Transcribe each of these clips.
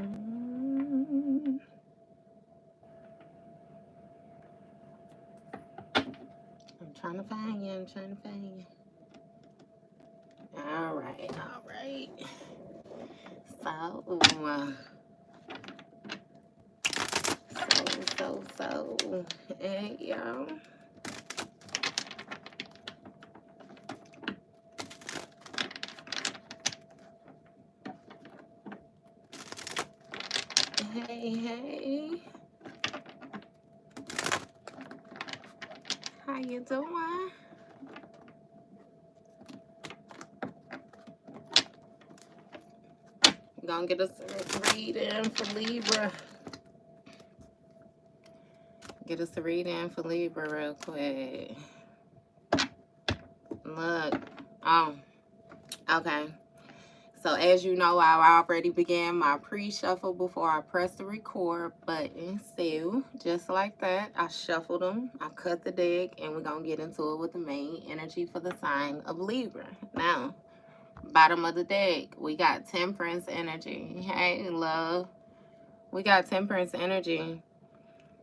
I'm trying to find you. I'm trying to find you. All right, all right. So, hey, y'all. Hey. How you doing? We're gonna get us a reading for Libra. Get us a reading for Libra real quick. Look. Oh, okay. So as you know, I already began my pre-shuffle before I pressed the record button. So just like that, I shuffled them, I cut the deck, and we're going to get into it with the main energy for the sign of Libra. Now, bottom of the deck, we got Temperance energy. Hey, love. We got Temperance energy.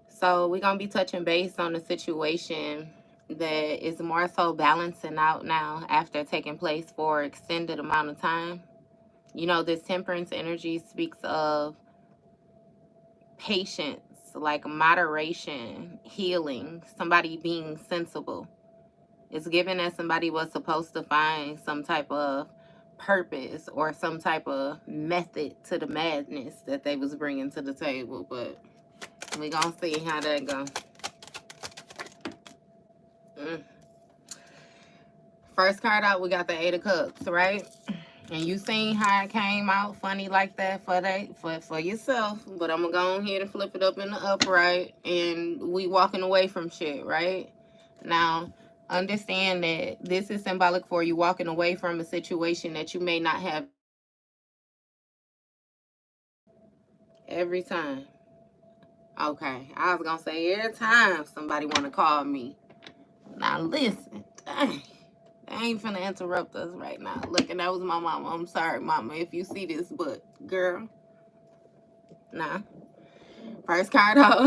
So we're going to be touching base on the situation that is more so balancing out now after taking place for an extended amount of time. You know, this Temperance energy speaks of patience, like moderation, healing, somebody being sensible. It's given that somebody was supposed to find some type of purpose or some type of method to the madness that they was bringing to the table. But we gonna see how that go. First card out, we got the Eight of Cups, right? And you seen how it came out funny like that for yourself. But I'm going to go on here and flip it up in the upright. And we walking away from shit, right? Now, understand that this is symbolic for you walking away from a situation that you may not have every time. Okay, I was going to say every time somebody want to call me. Now, listen. Dang. They ain't finna interrupt us right now. Look, and that was my mama. I'm sorry, mama, if you see this, but girl, nah. First card out,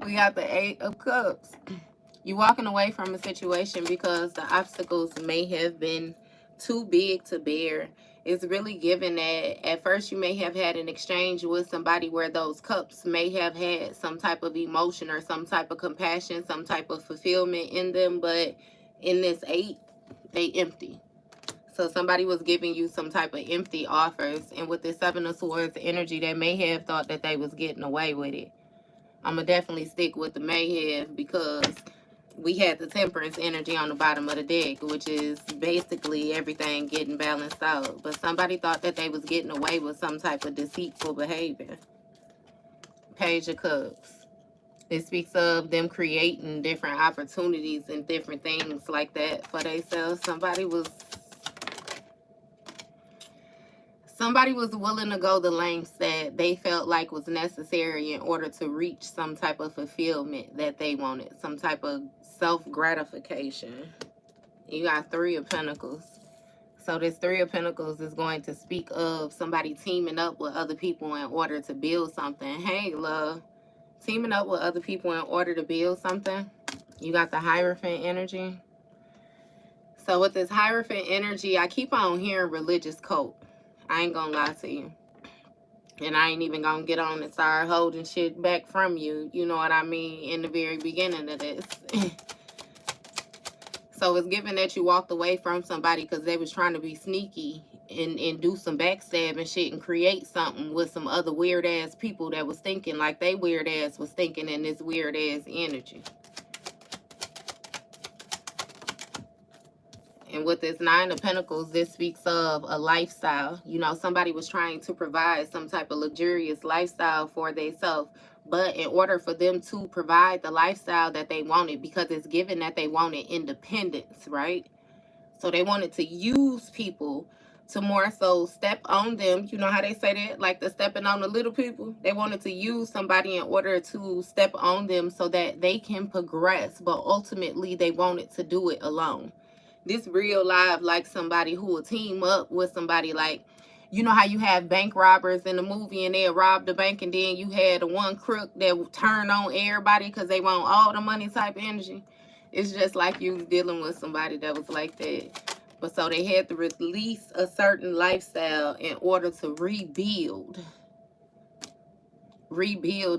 we got the Eight of Cups. You walking away from a situation because the obstacles may have been too big to bear. It's really given that at first you may have had an exchange with somebody where those cups may have had some type of emotion or some type of compassion, some type of fulfillment in them, but in this Eight, they empty. So somebody was giving you some type of empty offers, and with the Seven of Swords energy, they may have thought that they was getting away with it. I'm going to definitely stick with the may have because we had the Temperance energy on the bottom of the deck, which is basically everything getting balanced out. But somebody thought that they was getting away with some type of deceitful behavior. Page of Cups. It speaks of them creating different opportunities and different things like that for themselves. Somebody was willing to go the lengths that they felt like was necessary in order to reach some type of fulfillment that they wanted, some type of self-gratification. You got Three of Pentacles. So this Three of Pentacles is going to speak of somebody teaming up with other people in order to build something. Hey, love. Teaming up with other people in order to build something. You got the Hierophant energy. So with this Hierophant energy, I keep on hearing religious cult. I ain't gonna lie to you. And I ain't even gonna get on and start holding shit back from you. You know what I mean? In the very beginning of this. So it's given that you walked away from somebody because they was trying to be sneaky and do some backstabbing shit and create something with some other weird ass people that was thinking like they weird ass was thinking in this weird ass energy. And with this Nine of Pentacles, this speaks of a lifestyle. You know, somebody was trying to provide some type of luxurious lifestyle for themselves. But in order for them to provide the lifestyle that they wanted, because it's given that they wanted independence, right? So they wanted to use people to more so step on them. You know how they say that? Like the stepping on the little people. They wanted to use somebody in order to step on them so that they can progress. But ultimately, they wanted to do it alone. This real live like somebody who will team up with somebody. Like You know how you have bank robbers in the movie and they'll rob the bank, and then you had the one crook that will turn on everybody because they want all the money type of energy. It's just like you dealing with somebody that was like that. But so they had to release a certain lifestyle in order to rebuild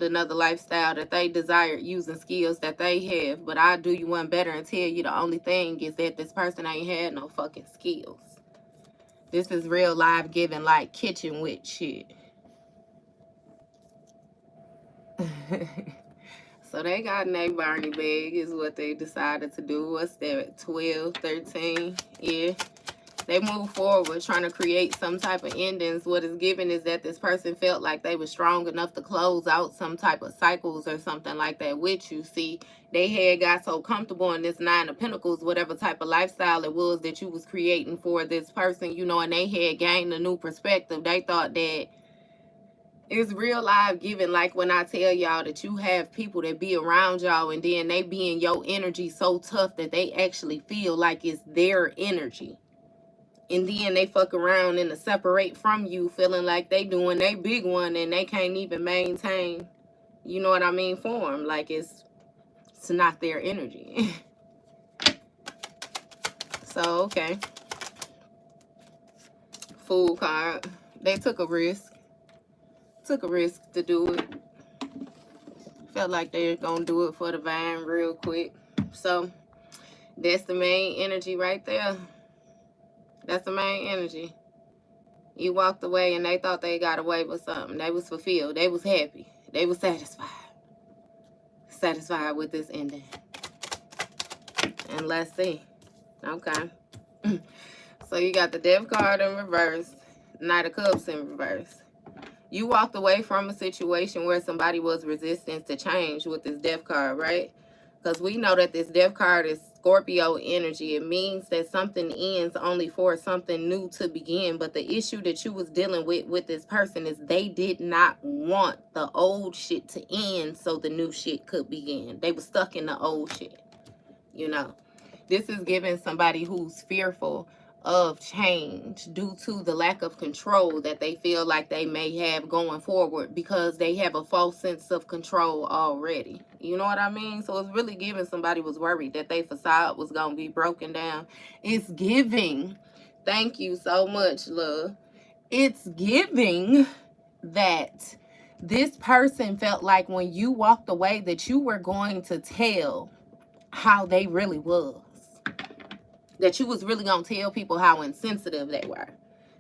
another lifestyle that they desired using skills that they have. But I'll do you one better and tell you the only thing is that this person ain't had no fucking skills. This is real life giving, like kitchen wit shit. So they got in a Barney bag is what they decided to do. What's that, 12, 13? Yeah. They move forward trying to create some type of endings. What is given is that this person felt like they were strong enough to close out some type of cycles or something like that, which you see they had got so comfortable in this 9 of Pentacles, whatever type of lifestyle it was that you was creating for this person, you know, and they had gained a new perspective. They thought that it's real life giving, like when I tell y'all that you have people that be around y'all and then they be in your energy so tough that they actually feel like it's their energy. And then they fuck around and separate from you feeling like they doing they big one and they can't even maintain, you know what I mean, form. Like it's not their energy. So, okay. Fool card. They took a risk. Took a risk to do it. Felt like they're going to do it for the vine real quick. So, that's the main energy right there. That's the main energy. You walked away and they thought they got away with something. They was fulfilled. They was happy. They was satisfied. Satisfied with this ending. And let's see. Okay. So you got the Death card in reverse. Knight of Cups in reverse. You walked away from a situation where somebody was resistant to change with this Death card, right? Because we know that this Death card is Scorpio energy. It means that something ends only for something new to begin. But the issue that you was dealing with this person is they did not want the old shit to end so the new shit could begin. They were stuck in the old shit, you know. This is giving somebody who's fearful of change due to the lack of control that they feel like they may have going forward because they have a false sense of control already. You know what I mean? So it's really giving somebody was worried that their facade was going to be broken down. It's giving, thank you so much, love. It's giving that this person felt like when you walked away that you were going to tell how they really was. That you was really going to tell people how insensitive they were.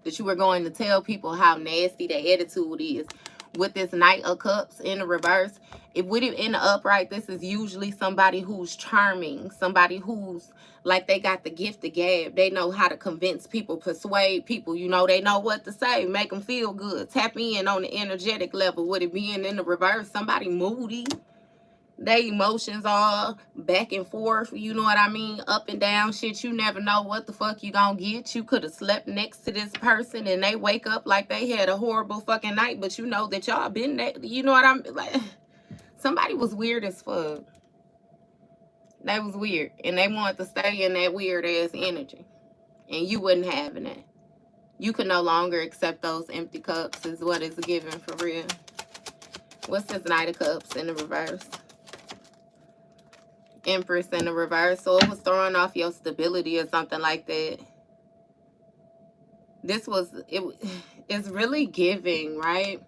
That you were going to tell people how nasty their attitude is. With this Knight of Cups in the reverse, if with it in the upright, this is usually somebody who's charming. Somebody who's like they got the gift of gab. They know how to convince people, persuade people. You know, they know what to say, make them feel good. Tap in on the energetic level. With it being in the reverse, somebody moody. Their emotions all back and forth, you know what I mean? Up and down shit. You never know what the fuck you gonna get. You could have slept next to this person and they wake up like they had a horrible fucking night, but you know that y'all been there. You know what I'm like? Somebody was weird as fuck. They was weird. And they wanted to stay in that weird ass energy. And you wasn't having it. You could no longer accept those empty cups is what it's given for real. What's this Knight of Cups in the reverse? Empress in the reverse. So it was throwing off your stability or something like that. This was, it's really giving, right?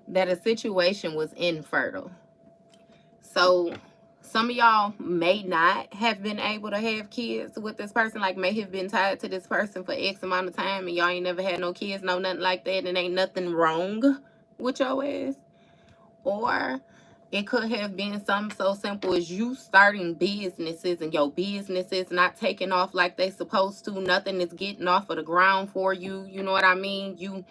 That a situation was infertile. So some of y'all may not have been able to have kids with this person, like may have been tied to this person for X amount of time and y'all ain't never had no kids, no nothing like that, and ain't nothing wrong with your ass. Or it could have been something so simple as you starting businesses and your business is not taking off like they supposed to. Nothing is getting off of the ground for you. You know what I mean? You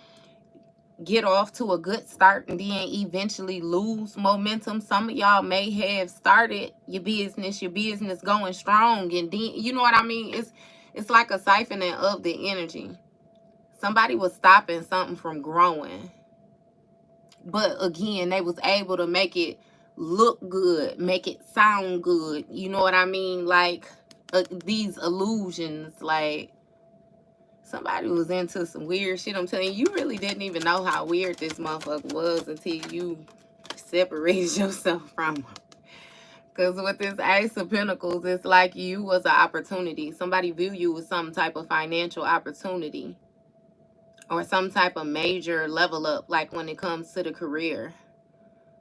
get off to a good start and then eventually lose momentum. Some of y'all may have started your business going strong, and then, you know what I mean? It's like a siphoning of the energy. Somebody was stopping something from growing. But again, they was able to make it look good, make it sound good. You know what I mean? Like these illusions, like Somebody was into some weird shit. I'm telling you, you really didn't even know how weird this motherfucker was until you separated yourself from him. Because with this Ace of Pentacles, it's like you was an opportunity. Somebody view you as some type of financial opportunity or some type of major level up, like when it comes to the career.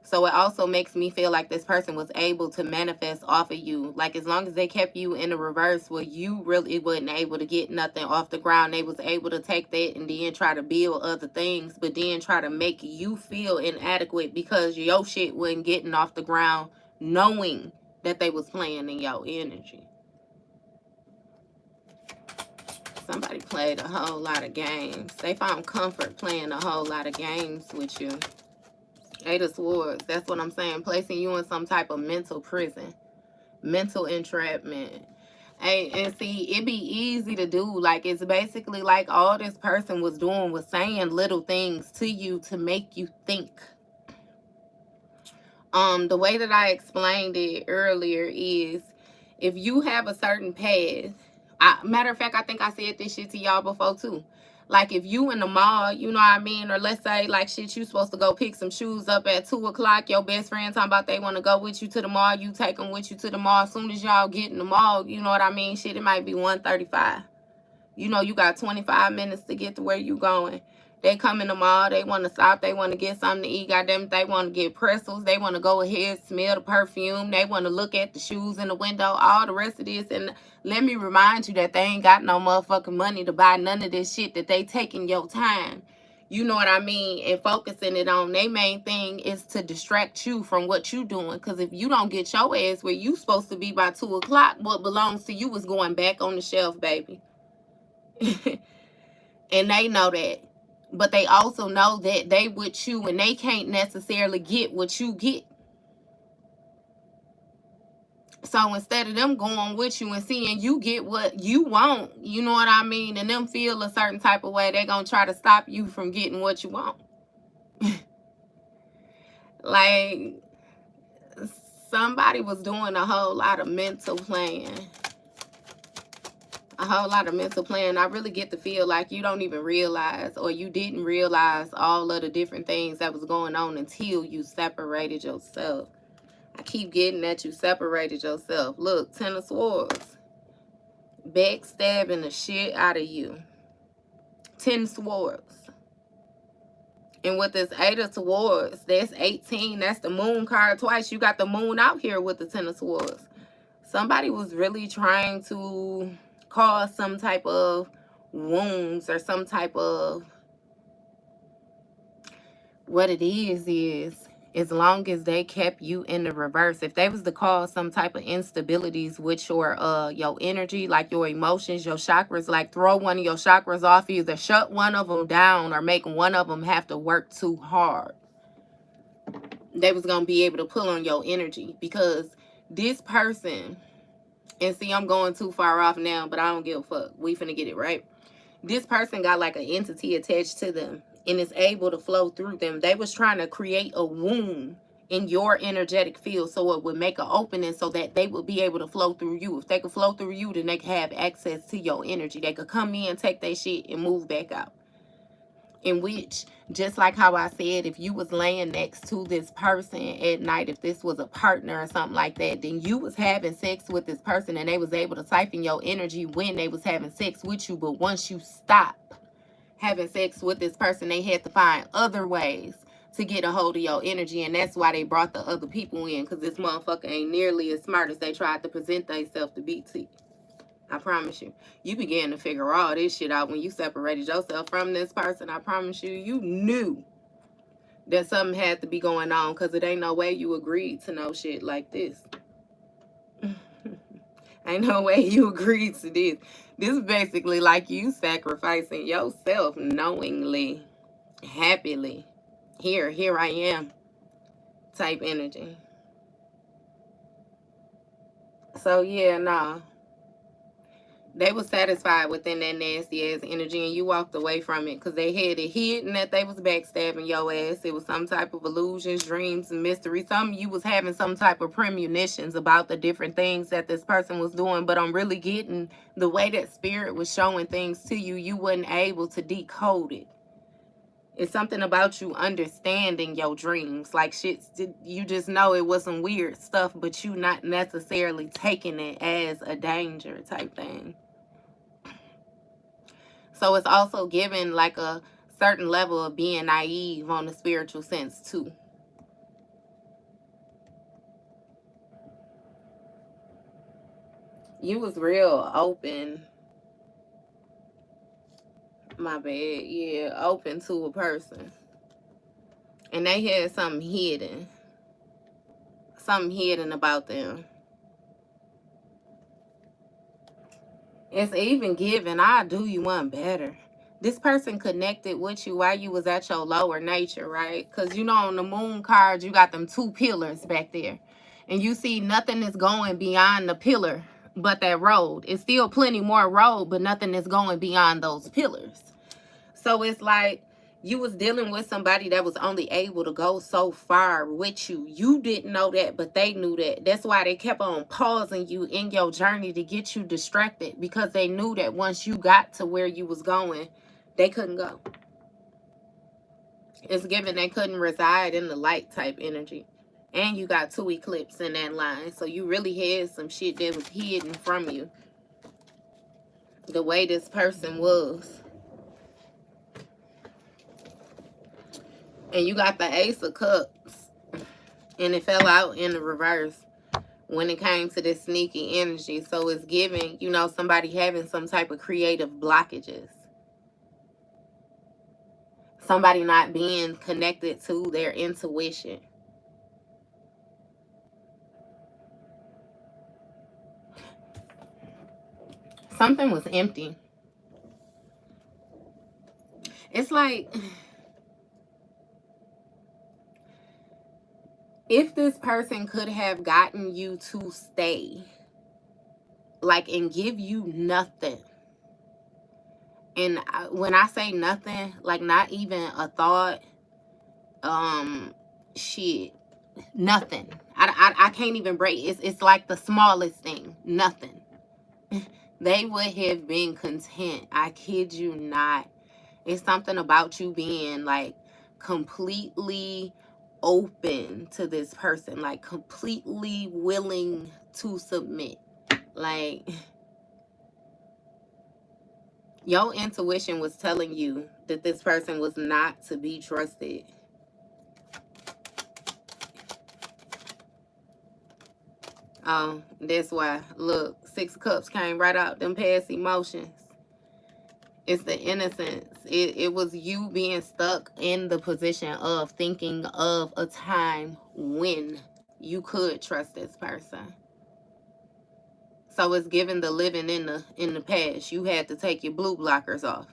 So it also makes me feel like this person was able to manifest off of you. Like as long as they kept you in the reverse where you really wasn't able to get nothing off the ground, they was able to take that and then try to build other things, but then try to make you feel inadequate because your shit wasn't getting off the ground, knowing that they was playing in your energy. Somebody played a whole lot of games. They found comfort playing a whole lot of games with you. Eight of Swords, that's what I'm saying. Placing you in some type of mental prison. Mental entrapment. Hey, and see, it be easy to do. Like, it's basically like all this person was doing was saying little things to you to make you think. The way that I explained it earlier is if you have a certain path, matter of fact, I think I said this shit to y'all before too. Like if you in the mall, you know what I mean? Or let's say like shit, you supposed to go pick some shoes up at 2 o'clock. Your best friend talking about they want to go with you to the mall. You take them with you to the mall. As soon as y'all get in the mall, you know what I mean? Shit, it might be 1:35. You know, you got 25 minutes to get to where you going. They come in the mall. They want to stop. They want to get something to eat. Goddamn, they want to get pretzels. They want to go ahead, smell the perfume. They want to look at the shoes in the window. All the rest of this. And let me remind you that they ain't got no motherfucking money to buy none of this shit that they taking your time. You know what I mean? And focusing it on their main thing is to distract you from what you doing. Because if you don't get your ass where you supposed to be by 2 o'clock, what belongs to you is going back on the shelf, baby. And they know that. But they also know that they with you and they can't necessarily get what you get. So instead of them going with you and seeing you get what you want, you know what I mean, and them feel a certain type of way, they're going to try to stop you from getting what you want. Like, somebody was doing a whole lot of mental playing. A whole lot of mental playing. I really get to feel like you don't even realize, or you didn't realize all of the different things that was going on until you separated yourself. I keep getting that you separated yourself. Look, 10 of Swords. Backstabbing the shit out of you. 10 Swords. And with this 8 of Swords, that's 18. That's the moon card twice. You got the moon out here with the 10 of Swords. Somebody was really trying to cause some type of wounds or some type of, what it is as long as they kept you in the reverse, if they was to cause some type of instabilities with your energy, like your emotions, your chakras, like throw one of your chakras off, either shut one of them down or make one of them have to work too hard, they was gonna be able to pull on your energy. Because this person, and see, I'm going too far off now, but I don't give a fuck. We finna get it right. This person got like an entity attached to them and is able to flow through them. They was trying to create a wound in your energetic field so it would make an opening so that they would be able to flow through you. If they could flow through you, then they could have access to your energy. They could come in, take their shit, and move back out. In which, just like how I said, if you was laying next to this person at night, if this was a partner or something like that, then you was having sex with this person and they was able to siphon your energy when they was having sex with you. But once you stop having sex with this person, they had to find other ways to get a hold of your energy. And that's why they brought the other people in, because this motherfucker ain't nearly as smart as they tried to present themselves to be to you. I promise you. You began to figure all this shit out when you separated yourself from this person. I promise you, you knew that something had to be going on, because it ain't no way you agreed to no shit like this. Ain't no way you agreed to this. This is basically like you sacrificing yourself knowingly, happily. Here I am type energy. So yeah, nah. They were satisfied within that nasty ass energy, and you walked away from it because they had it hidden that they was backstabbing your ass. It was some type of illusions, dreams, and mystery. You was having some type of premonitions about the different things that this person was doing, but I'm really getting the way that spirit was showing things to you, you wasn't able to decode it. It's something about you understanding your dreams. Like shit, you just know it was some weird stuff, but you not necessarily taking it as a danger type thing. So it's also given like a certain level of being naive on the spiritual sense too. You was real open. My bad. Yeah, open to a person. And they had something hidden. Something hidden about them. It's even given, I'll do you one better. This person connected with you while you was at your lower nature, right? Because you know on the moon card, you got them 2 pillars back there. And you see nothing is going beyond the pillar but that road. It's still plenty more road, but nothing is going beyond those pillars. So it's like you was dealing with somebody that was only able to go so far with you. You didn't know that, but they knew that. That's why they kept on pausing you in your journey to get you distracted, because they knew that once you got to where you was going, they couldn't go. It's given they couldn't reside in the light type energy. And you got 2 eclipses in that line. So you really had some shit that was hidden from you. The way this person was. And you got the Ace of Cups. And it fell out in the reverse when it came to this sneaky energy. So it's giving, you know, somebody having some type of creative blockages. Somebody not being connected to their intuition. Something was empty. It's like, if this person could have gotten you to stay, like, and give you nothing. And when I say nothing, like not even a thought, shit, nothing. I can't even break it. It's like the smallest thing, nothing. They would have been content. I kid you not. It's something about you being like completely open to this person, like completely willing to submit. Like, your intuition was telling you that this person was not to be trusted. Oh, that's why. Look, 6 of Cups came right out. Them past emotions. It's the innocence. It was you being stuck in the position of thinking of a time when you could trust this person. So it's given the living in the past. You had to take your blue blockers off.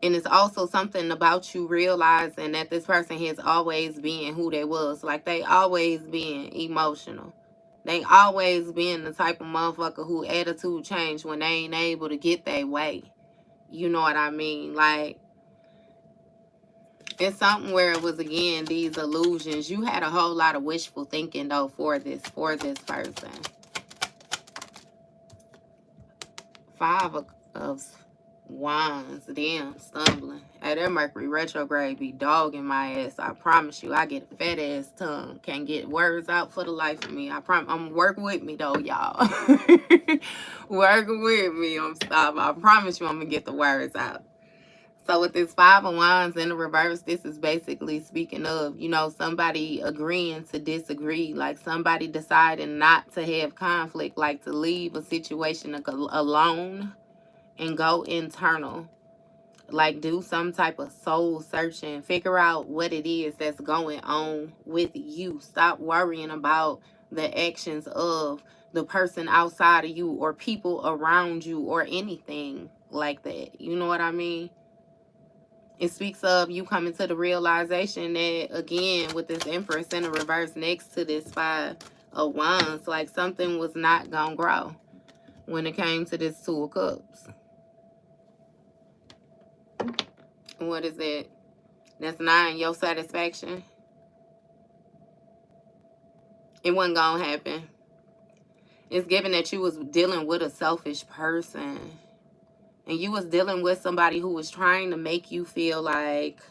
And it's also something about you realizing that this person has always been who they was. Like, they always been emotional. They always been the type of motherfucker who attitude change when they ain't able to get their way. You know what I mean? Like, it's something where it was, again, these illusions. You had a whole lot of wishful thinking, though, for this person. 5 of Wands. Damn, stumbling. Hey, that Mercury retrograde be dogging my ass. I promise you. I get a fat ass tongue. Can't get words out for the life of me. I promise. I'm working with me though, y'all. Working with me. I promise you I'm gonna get the words out. So with this 5 of Wands in the reverse, this is basically speaking of, you know, somebody agreeing to disagree, like somebody deciding not to have conflict, like to leave a situation alone and go internal. Like, do some type of soul searching. Figure out what it is that's going on with you. Stop worrying about the actions of the person outside of you or people around you or anything like that. You know what I mean? It speaks of you coming to the realization that, again, with this Empress in the reverse next to this 5 of Wands, like something was not gonna grow. when it came to this Two of Cups. What is it? That's 9, your satisfaction. It wasn't gonna happen. It's given that you was dealing with a selfish person. And you was dealing with somebody who was trying to make you feel like...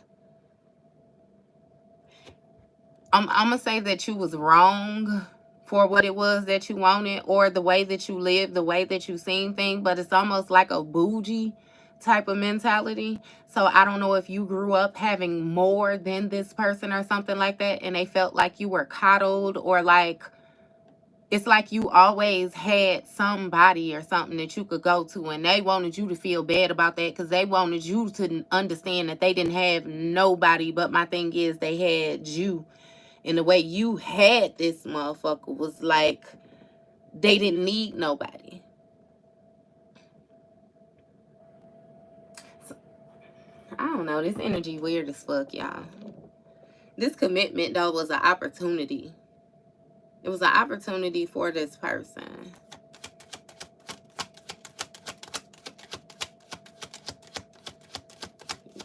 I'm going to say that you was wrong for what it was that you wanted, or the way that you lived, the way that you seen things. But it's almost like a bougie type of mentality. So I don't know if you grew up having more than this person or something like that, and they felt like you were coddled, or like... It's like you always had somebody or something that you could go to, and they wanted you to feel bad about that because they wanted you to understand that they didn't have nobody. But my thing is, they had you. And the way you had this motherfucker was like they didn't need nobody. So, I don't know. This energy weird as fuck, y'all. This commitment, though, was an opportunity. It was an opportunity for this person.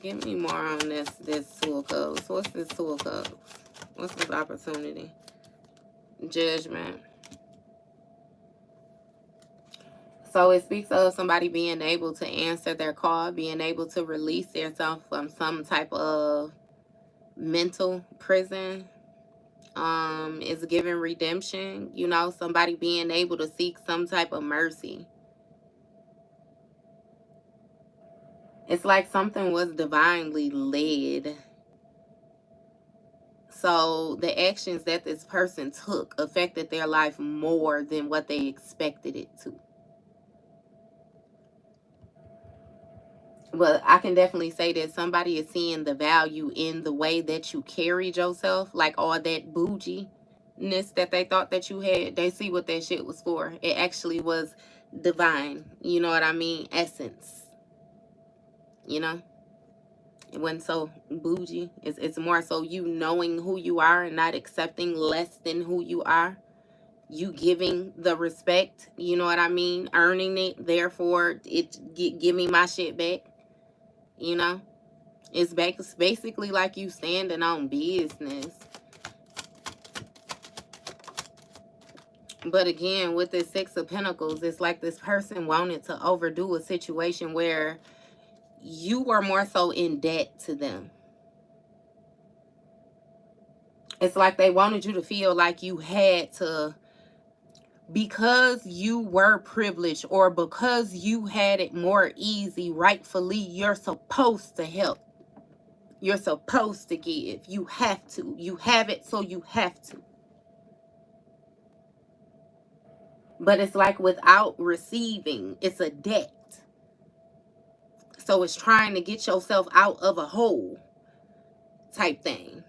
Give me more on this Two of Cups. What's this Two of Cups? What's this opportunity? Judgment. So it speaks of somebody being able to answer their call, being able to release themselves from some type of mental prison. It's giving redemption. You know, somebody being able to seek some type of mercy. It's like something was divinely led. So the actions that this person took affected their life more than what they expected it to. But I can definitely say that somebody is seeing the value in the way that you carried yourself, like all that bougie-ness that they thought that you had. They see what that shit was for. It actually was divine. You know what I mean? Essence. You know? It wasn't so bougie. It's more so you knowing who you are and not accepting less than who you are. You giving the respect. You know what I mean? Earning it. Therefore, give me my shit back. You know? It's basically like you standing on business. But again, with this Six of Pentacles, it's like this person wanted to overdo a situation where you were more so in debt to them. It's like they wanted you to feel like you had to, because you were privileged or because you had it more easy, rightfully, you're supposed to help. You're supposed to give. You have to. You have it, so you have to. But it's like without receiving, it's a debt. So it's trying to get yourself out of a hole type thing.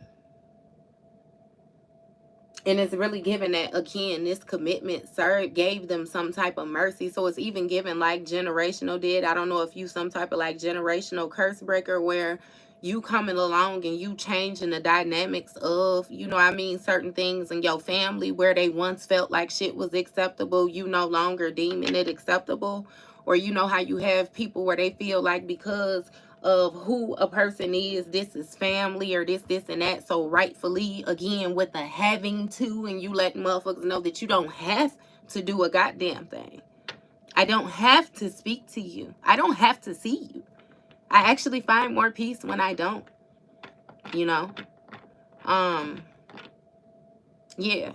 And it's really giving that, again, this commitment gave them some type of mercy. So it's even given like generational did. I don't know if you some type of like generational curse breaker where you coming along and you changing the dynamics of, you know what I mean, certain things in your family where they once felt like shit was acceptable. You no longer deeming it acceptable. Or you know how you have people where they feel like because of who a person is, this is family or this and that. So rightfully, again, with the having to, and you let motherfuckers know that you don't have to do a goddamn thing. I don't have to speak to you. I don't have to see you. I actually find more peace when I don't, you know. Yeah.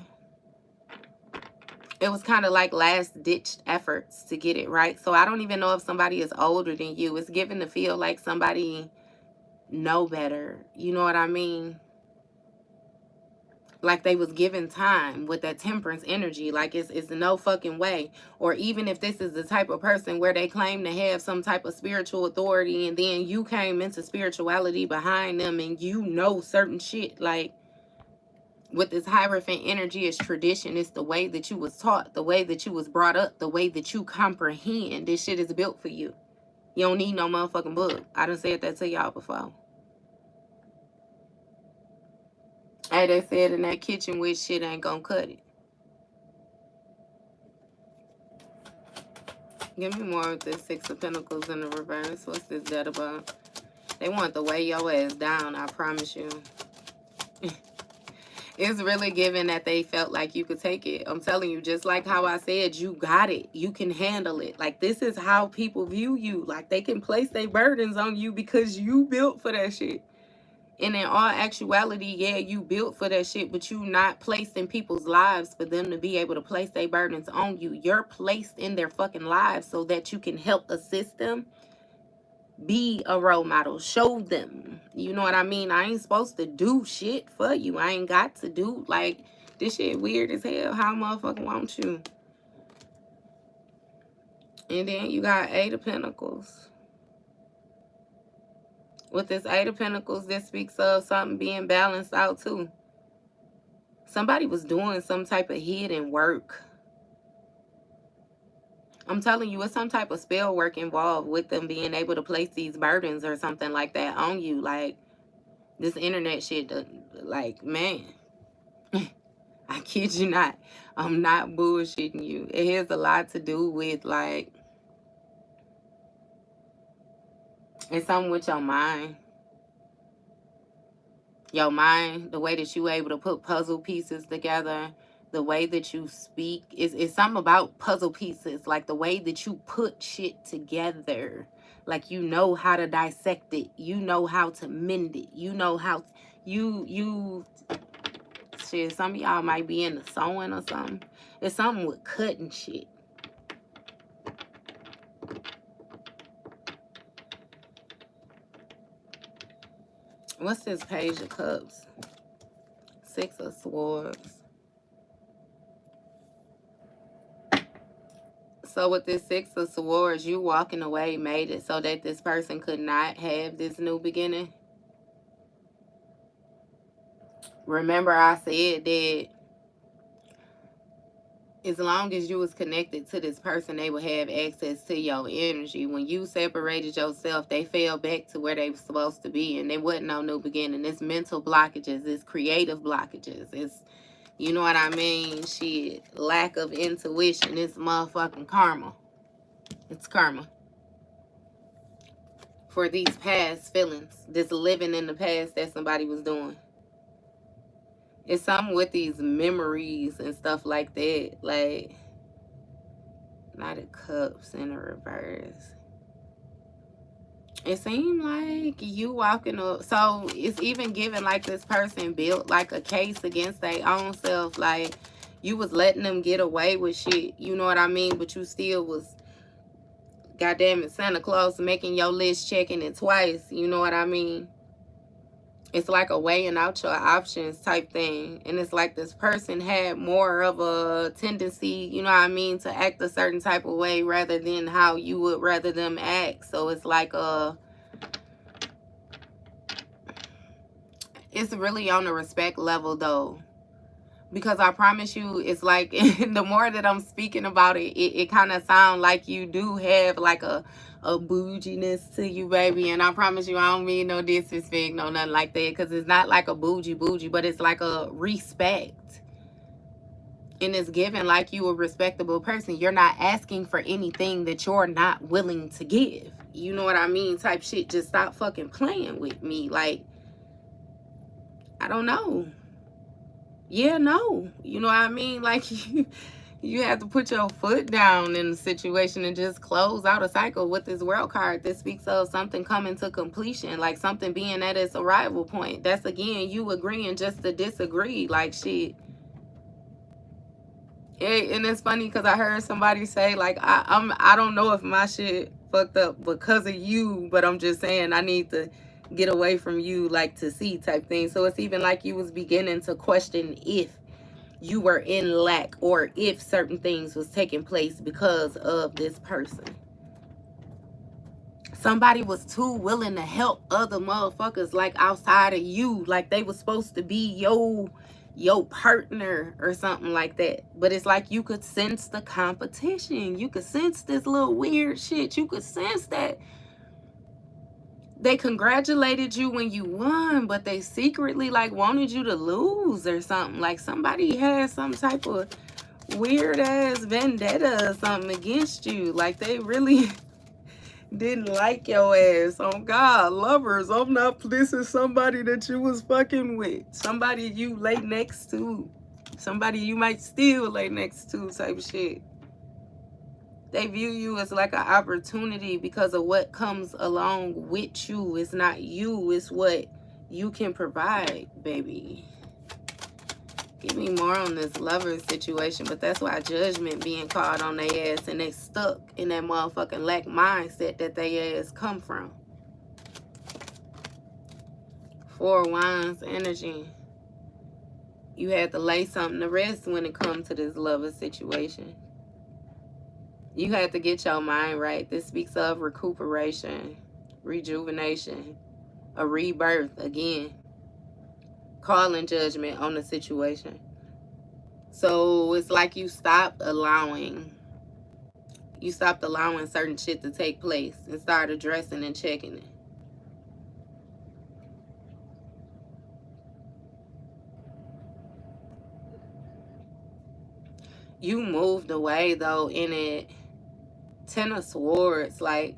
It was kind of like last-ditched efforts to get it right. So I don't even know if somebody is older than you. It's given to feel like somebody know better. You know what I mean? Like they was given time with that temperance energy. Like it's no fucking way. Or even if this is the type of person where they claim to have some type of spiritual authority and then you came into spirituality behind them and you know certain shit. Like with this Hierophant energy, is tradition. It's the way that you was taught, the way that you was brought up, the way that you comprehend. This shit is built for you. You don't need no motherfucking book. I done said that to y'all before. Hey, they said in that kitchen with shit ain't gonna cut it. Give me more of this Six of Pentacles in the reverse. What's this debt about? They want to weigh your ass down, I promise you. It's really given that they felt like you could take it. I'm telling you, just like how I said, you got it. You can handle it. Like, this is how people view you. Like, they can place their burdens on you because you built for that shit. And in all actuality, yeah, you built for that shit, but you not placed in people's lives for them to be able to place their burdens on you. You're placed in their fucking lives so that you can help assist them. Be a role model. Show them. You know what I mean? I ain't supposed to do shit for you. I ain't got to do, like, this shit weird as hell. How motherfucking want you? And then you got Eight of Pentacles. With this Eight of Pentacles, this speaks of something being balanced out too. Somebody was doing some type of hidden work. I'm telling you, it's some type of spell work involved with them being able to place these burdens or something like that on you. Like, this internet shit, like, man, I kid you not. I'm not bullshitting you. It has a lot to do with, like, it's something with your mind. Your mind, the way that you able to put puzzle pieces together, the way that you speak, is something about puzzle pieces, like the way that you put shit together. Like, you know how to dissect it. You know how to mend it. You know how shit, some of y'all might be into sewing or something. It's something with cutting shit. What's this Page of Cups? Six of Swords. So with this Six of Swords, you walking away made it so that this person could not have this new beginning. Remember, I said that as long as you was connected to this person, they would have access to your energy. When you separated yourself, they fell back to where they were supposed to be, and there wasn't no new beginning. It's mental blockages. It's creative blockages. It's, you know what I mean? Shit, lack of intuition. It's motherfucking karma. It's karma. For these past feelings. This living in the past that somebody was doing. It's something with these memories and stuff like that. Like, Knight of Cups in the reverse. It seemed like you walking up. So it's even given like this person built like a case against their own self. Like, you was letting them get away with shit. You know what I mean? But you still was, goddamn it, Santa Claus making your list, checking it twice. You know what I mean? It's like a weighing out your options type thing. And it's like this person had more of a tendency, you know what I mean, to act a certain type of way rather than how you would rather them act. So it's like it's really on the respect level though. Because I promise you, it's like, the more that I'm speaking about it, it kind of sounds like you do have like a bouginess to you, baby. And I promise you, I don't mean no disrespect, no nothing like that. Because it's not like a bougie, but it's like a respect. And it's given like you a respectable person. You're not asking for anything that you're not willing to give. You know what I mean? Type shit. Just stop fucking playing with me. Like, I don't know. Yeah, no. You know what I mean? Like, you have to put your foot down in the situation and just close out a cycle. With this World card, this speaks of something coming to completion, like something being at its arrival point. That's, again, you agreeing just to disagree. Like, shit. And it's funny because I heard somebody say, like, I don't know if my shit fucked up because of you, but I'm just saying I need to get away from you, like, to see type thing. So it's even like you was beginning to question if you were in lack or if certain things was taking place because of this person. Somebody was too willing to help other motherfuckers, like, outside of you, like they was supposed to be your partner or something like that. But it's like you could sense the competition. You could sense this little weird shit. You could sense that they congratulated you when you won, but they secretly, like, wanted you to lose or something. Like, somebody had some type of weird ass vendetta or something against you. Like they really didn't like your ass. Oh God, lovers. I'm not, this is somebody that you was fucking with. Somebody you lay next to. Somebody you might still lay next to type shit. They view you as like an opportunity because of what comes along with you. It's not you, it's what you can provide, baby. Give me more on this lover situation, but that's why judgment being called on their ass and they stuck in that motherfucking lack mindset that they ass come from. 4 Wands energy. You had to lay something to rest when it comes to this lover situation. You had to get your mind right. This speaks of recuperation, rejuvenation, a rebirth again. Calling judgment on the situation. So it's like you stopped allowing certain shit to take place and started addressing and checking it. You moved away though in it. 10 of Swords, like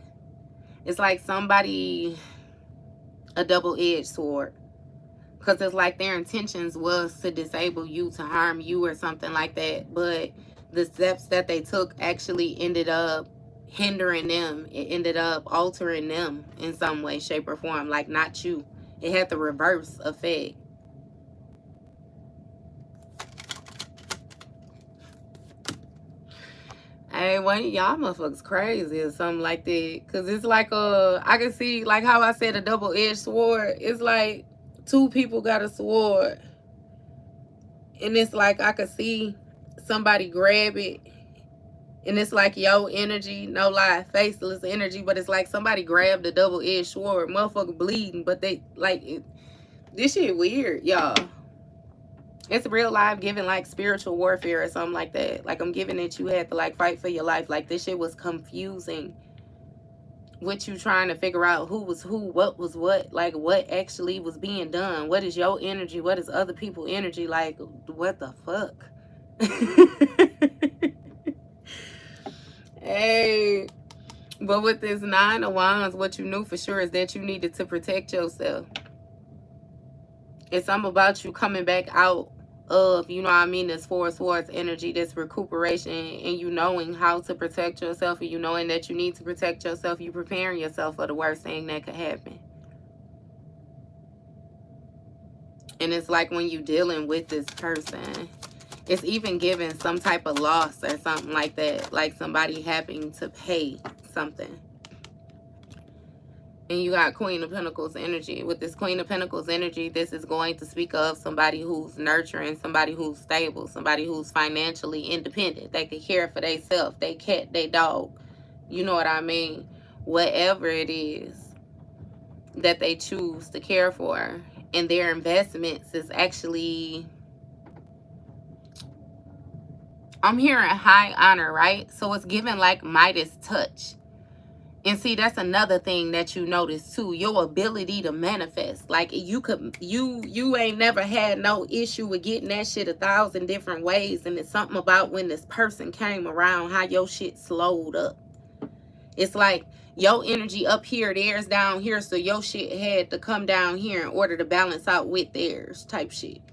it's like somebody, a double-edged sword, because it's like their intentions was to disable you, to harm you or something like that, but the steps that they took actually ended up hindering them. It ended up altering them in some way, shape, or form. Like not you. It had the reverse effect. Hey, one of y'all motherfuckers crazy or something like that. Cause it's like I can see, like how I said a double-edged sword. It's like two people got a sword. And it's like I could see somebody grab it. And it's like your energy, no lie, faceless energy. But it's like somebody grabbed a double-edged sword. Motherfucker bleeding. But they, like, this shit weird, y'all. It's real life giving like spiritual warfare or something like that. Like I'm giving it, you had to like fight for your life. Like this shit was confusing. What you trying to figure out who was who, what was what, like what actually was being done. What is your energy? What is other people's energy? Like what the fuck? Hey, but with this 9 of Wands, what you knew for sure is that you needed to protect yourself. It's something about you coming back out of, you know what I mean, this 4 of Swords energy, this recuperation, and you knowing how to protect yourself, and you knowing that you need to protect yourself. You preparing yourself for the worst thing that could happen. And it's like when you dealing with this person, it's even giving some type of loss or something like that, like somebody having to pay something. And you got Queen of Pentacles energy. With this Queen of Pentacles energy, this is going to speak of somebody who's nurturing, somebody who's stable, somebody who's financially independent. They can care for themselves, they cat, they dog. You know what I mean? Whatever it is that they choose to care for. And their investments is actually, I'm hearing high honor, right? So it's giving like Midas touch. And see, that's another thing that you notice too, your ability to manifest. Like you ain't never had no issue with getting that shit 1,000 different ways. And it's something about when this person came around, how your shit slowed up. It's like your energy up here, theirs down here. So your shit had to come down here in order to balance out with theirs type shit.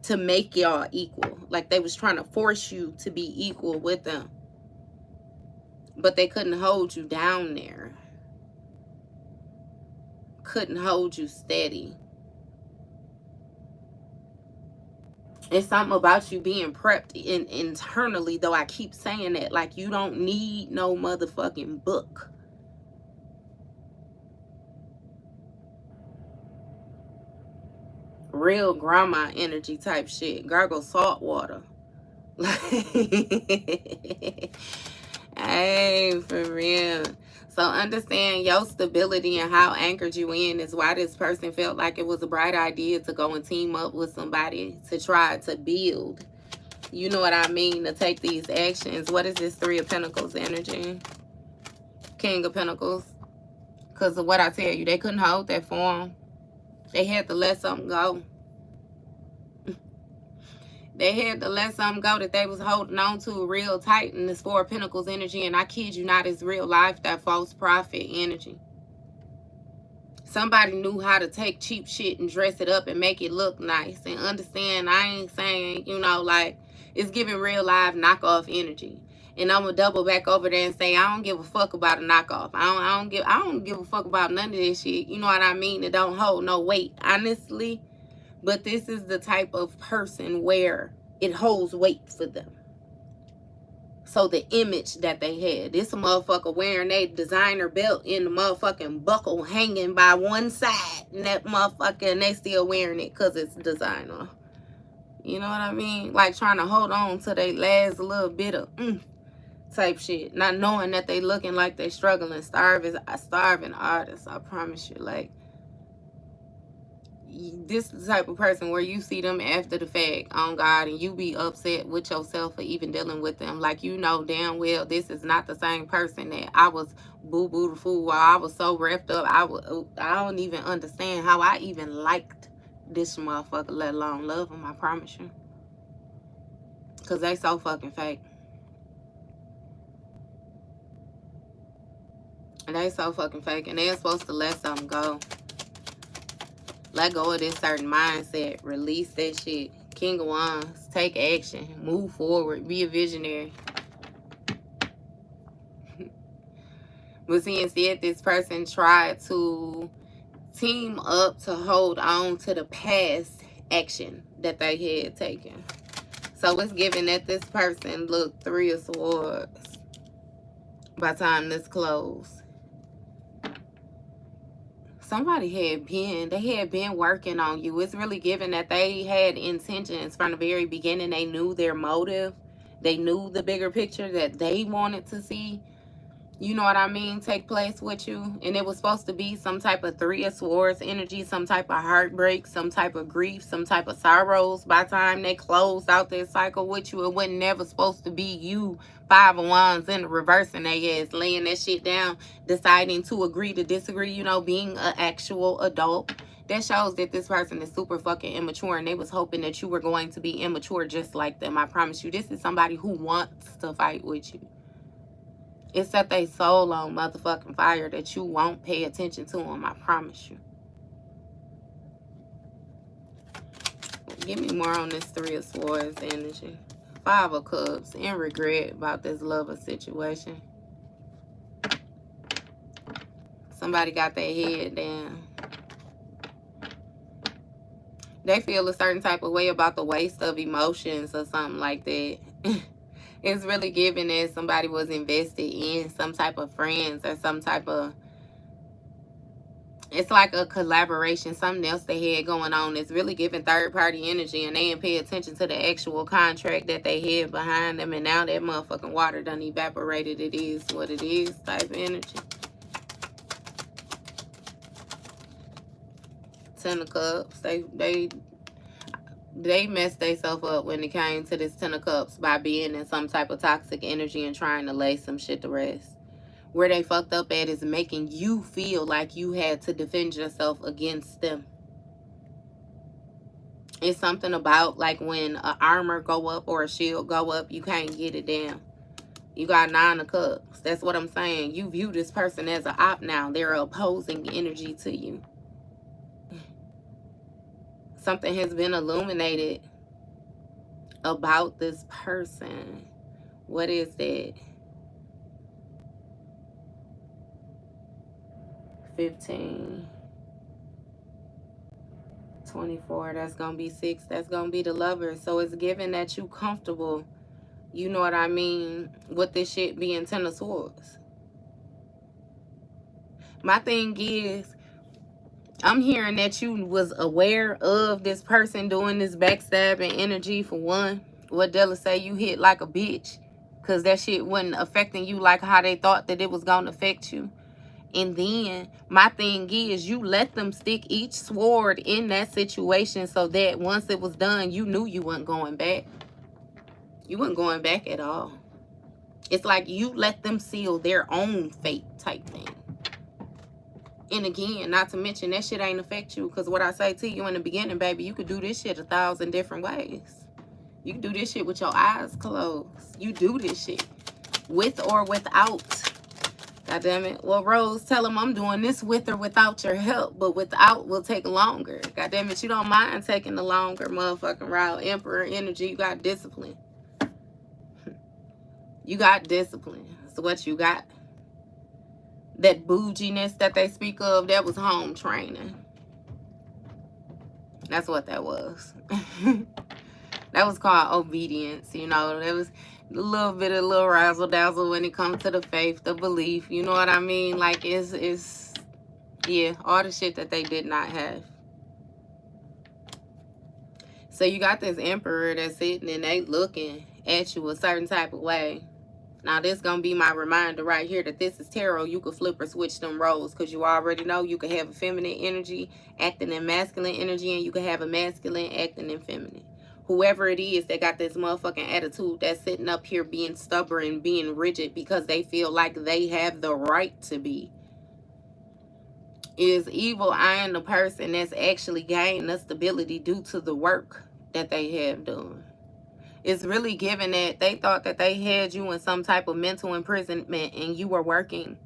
To make y'all equal. Like they was trying to force you to be equal with them. But they couldn't hold you down there. Couldn't hold you steady. It's something about you being prepped internally, though I keep saying that. Like you don't need no motherfucking book. Real grandma energy type shit. Gargle salt water. Hey, for real. So understand your stability and how anchored you in is why this person felt like it was a bright idea to go and team up with somebody to try to build. You know what I mean? To take these actions. What is this 3 of Pentacles energy? King of Pentacles. Because of what I tell you, they couldn't hold that for them. They had to let something go. They had to let something go that they was holding on to real tight in this Four of Pentacles energy. And I kid you not, it's real life, that false prophet energy. Somebody knew how to take cheap shit and dress it up and make it look nice. And understand, I ain't saying, you know, like, it's giving real live knockoff energy. And I'm gonna double back over there and say, I don't give a fuck about a knockoff. I don't give a fuck about none of this shit. You know what I mean? It don't hold no weight, honestly. But this is the type of person where it holds weight for them. So the image that they had, this motherfucker wearing a designer belt in the motherfucking buckle hanging by one side, and that motherfucker, and they still wearing it because it's designer. You know what I mean? Like trying to hold on to their last little bit of type shit, not knowing that they looking like they struggling, starving artists. I promise you, like, this is the type of person where you see them after the fact on God, and you be upset with yourself for even dealing with them. Like, you know damn well this is not the same person that I was boo-boo the fool while I was so wrapped up. I don't even understand how I even liked this motherfucker, let alone love him. I promise you, because they so fucking fake. And they so fucking fake, and they're supposed to let something go. Let go of this certain mindset. Release that shit. King of Wands. Take action. Move forward. Be a visionary. But see, instead, this person tried to team up to hold on to the past action that they had taken. So it's given that this person, look, Three of Swords by the time this closed. Somebody had been working on you. It's really given that they had intentions from the very beginning. They knew their motive. They knew the bigger picture that they wanted to see, you know what I mean, take place with you. And it was supposed to be some type of Three of Swords energy, some type of heartbreak, some type of grief, some type of sorrows. By the time they closed out their cycle with you, it wasn't never supposed to be you, Five of Wands in the reverse, and they ass laying that shit down, deciding to agree to disagree, you know, being an actual adult. That shows that this person is super fucking immature, and they was hoping that you were going to be immature just like them. I promise you, this is somebody who wants to fight with you. It set their soul on motherfucking fire that you won't pay attention to them, I promise you. Give me more on this Three of Swords energy. Five of Cups, and regret about this lover situation. Somebody got their head down. They feel a certain type of way about the waste of emotions or something like that. It's really given that somebody was invested in some type of friends or some type of, it's like a collaboration, something else they had going on. It's really giving third party energy, and they didn't pay attention to the actual contract that they had behind them, and now that motherfucking water done evaporated. It is what it is type energy. Ten of Cups. They messed themselves up when it came to this Ten of Cups by being in some type of toxic energy and trying to lay some shit to rest. Where they fucked up at is making you feel like you had to defend yourself against them. It's something about like when an armor go up or a shield go up, you can't get it down. You got Nine of Cups. That's what I'm saying. You view this person as an op now. They're opposing energy to you. Something has been illuminated about this person. What is that? 15. 24. That's going to be 6. That's going to be the Lover. So it's given that you comfortable, you know what I mean, with this shit being Ten of Swords. My thing is, I'm hearing that you was aware of this person doing this backstabbing energy for one. What Della say, you hit like a bitch. Because that shit wasn't affecting you like how they thought that it was going to affect you. And then my thing is, you let them stick each sword in that situation so that once it was done, you knew you weren't going back. You weren't going back at all. It's like you let them seal their own fate type thing. And again, not to mention, that shit ain't affect you. Because what I say to you in the beginning, baby, you could do this shit 1,000 different ways. You can do this shit with your eyes closed. You do this shit with or without. God damn it. Well, Rose, tell him I'm doing this with or without your help, but without will take longer. God damn it, you don't mind taking the longer motherfucking route. Emperor energy, you got discipline. You got discipline. That's what you got. That bouginess that they speak of, that was home training. That's what that was. That was called obedience, you know. There was a little bit of little razzle dazzle when it comes to the faith, the belief, you know what I mean? Like it's yeah, all the shit that they did not have. So you got this emperor that's sitting and they looking at you a certain type of way. Now this gonna be my reminder right here that this is tarot. You could flip or switch them roles, because you already know you could have a feminine energy acting in masculine energy, and you could have a masculine acting in feminine. Whoever it is that got this motherfucking attitude that's sitting up here being stubborn, being rigid because they feel like they have the right to be, is evil eyeing the person that's actually gaining the stability due to the work that they have done. It's really given that they thought that they had you in some type of mental imprisonment, and you were working.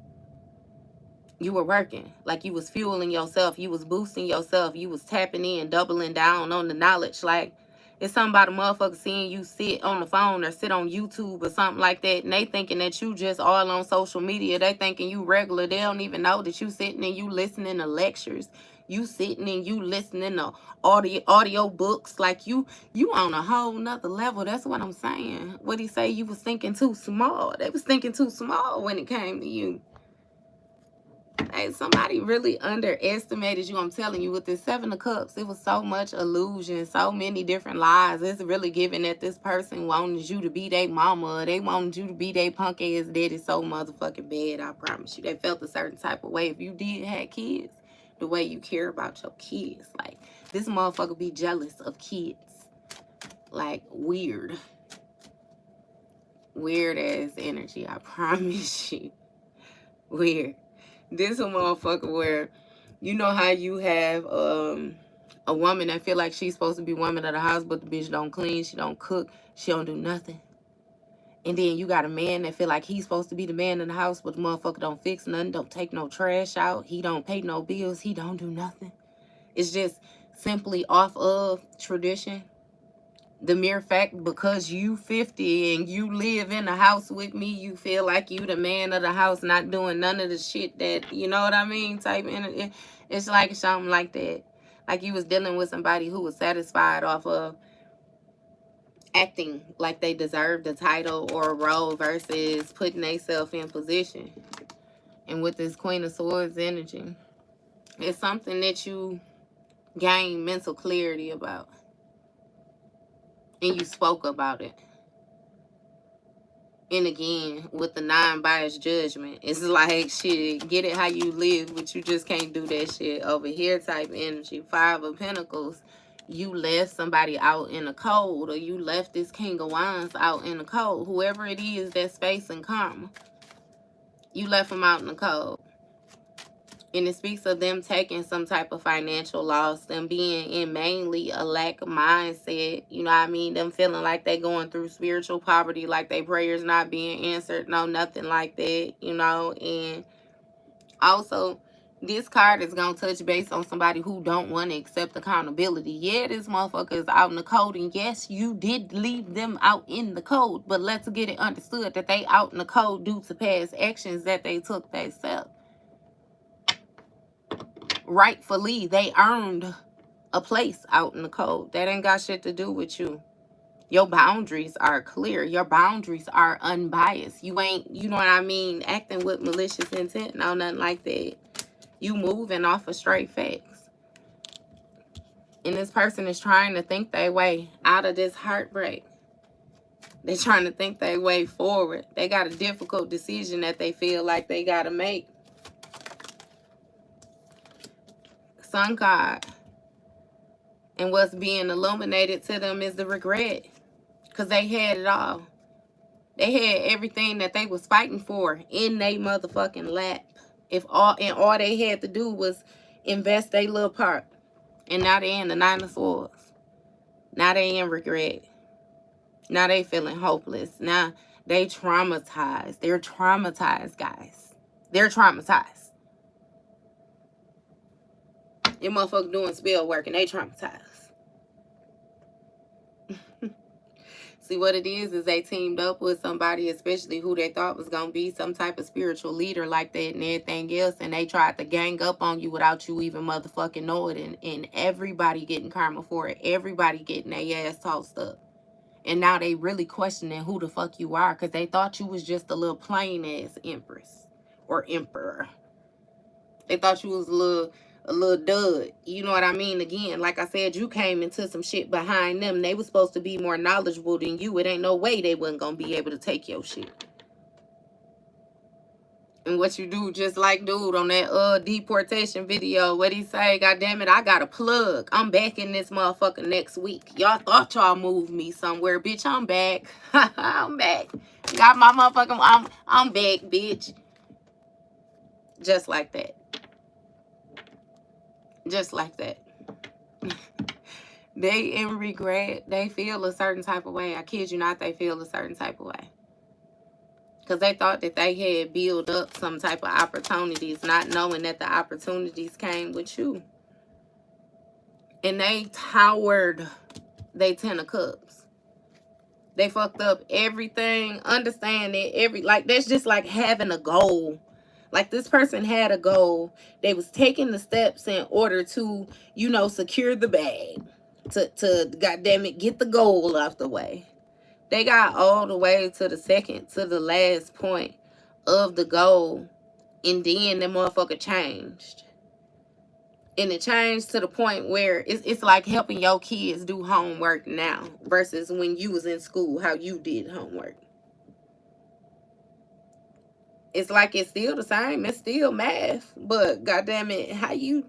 You were working. Like you was fueling yourself. You was boosting yourself. You was tapping in, doubling down on the knowledge. Like, it's something about a motherfucker seeing you sit on the phone or sit on YouTube or something like that, and they thinking that you just all on social media. They thinking you regular. They don't even know that you sitting and you listening to lectures. You sitting and you listening to audio books. Like you on a whole nother level. That's what I'm saying. What he say? You was thinking too small. They was thinking too small when it came to you. Hey, somebody really underestimated you. I'm telling you, with this 7 of Cups, it was so much illusion, so many different lies. It's really giving that this person wanted you to be their mama. They wanted you to be their punk ass daddy so motherfucking bad, I promise you. They felt a certain type of way. If you did have kids, the way you care about your kids. Like, this motherfucker be jealous of kids. Like, weird. Weird ass energy, I promise you. Weird. This a motherfucker where, you know how you have a woman that feel like she's supposed to be woman of the house, but the bitch don't clean, she don't cook, she don't do nothing. And then you got a man that feel like he's supposed to be the man in the house, but the motherfucker don't fix nothing, don't take no trash out, he don't pay no bills, he don't do nothing. It's just simply off of tradition. The mere fact, because you 50 and you live in the house with me, you feel like you the man of the house, not doing none of the shit that, you know what I mean, type in. It's like something like that. Like you was dealing with somebody who was satisfied off of acting like they deserved a title or a role versus putting themselves in position. And with this Queen of Swords energy, it's something that you gain mental clarity about. And you spoke about it. And again, with the non-biased judgment, it's like, shit, get it how you live, but you just can't do that shit over here type energy. 5 of Pentacles, you left somebody out in the cold, or you left this King of Wands out in the cold. Whoever it is that's facing karma, you left them out in the cold. And it speaks of them taking some type of financial loss, them being in mainly a lack of mindset, you know what I mean? Them feeling like they going through spiritual poverty, like their prayers not being answered, no, nothing like that, you know? And also, this card is going to touch base on somebody who don't want to accept accountability. Yeah, this motherfucker is out in the cold, and yes, you did leave them out in the cold, but let's get it understood that they out in the cold due to past actions that they took themselves. Rightfully, they earned a place out in the cold. That ain't got shit to do with you. Your boundaries are clear. Your boundaries are unbiased. You ain't, you know what I mean, acting with malicious intent. No, nothing like that. You moving off of straight facts. And this person is trying to think their way out of this heartbreak. They're trying to think their way forward. They got a difficult decision that they feel like they got to make. Sun card. And what's being illuminated to them is the regret. Because they had it all. They had everything that they was fighting for in their motherfucking lap. All they had to do was invest their little part. And now they in the 9 of Swords. Now they in regret. Now they feeling hopeless. Now they traumatized. They're traumatized, guys. They're traumatized. Your motherfucker doing spell work and they traumatized. See, what it is they teamed up with somebody, especially who they thought was going to be some type of spiritual leader like that and everything else, and they tried to gang up on you without you even motherfucking know it, and everybody getting karma for it. Everybody getting their ass tossed up. And now they really questioning who the fuck you are, because they thought you was just a little plain ass empress or emperor. They thought you was a little dud. You know what I mean? Again, like I said, you came into some shit behind them. They was supposed to be more knowledgeable than you. It ain't no way they wasn't gonna be able to take your shit. And what you do, just like dude on that deportation video, what he say, God damn it, I got a plug. I'm back in this motherfucker next week. Y'all thought y'all moved me somewhere. Bitch, I'm back. I'm back. Got my motherfucking, I'm back, bitch. Just like that. Just like that. They in regret. They feel a certain type of way. I kid you not, they feel a certain type of way. Because they thought that they had built up some type of opportunities, not knowing that the opportunities came with you. And they towered they 10 of cups. They fucked up everything. Understand that like, that's just like having a goal. Like, this person had a goal. They was taking the steps in order to, you know, secure the bag. To goddamn it, get the goal out the way. They got all the way to the last point of the goal. And then the motherfucker changed. And it changed to the point where it's like helping your kids do homework now versus when you was in school, how you did homework. It's like it's still the same. It's still math. But goddamn it, how you...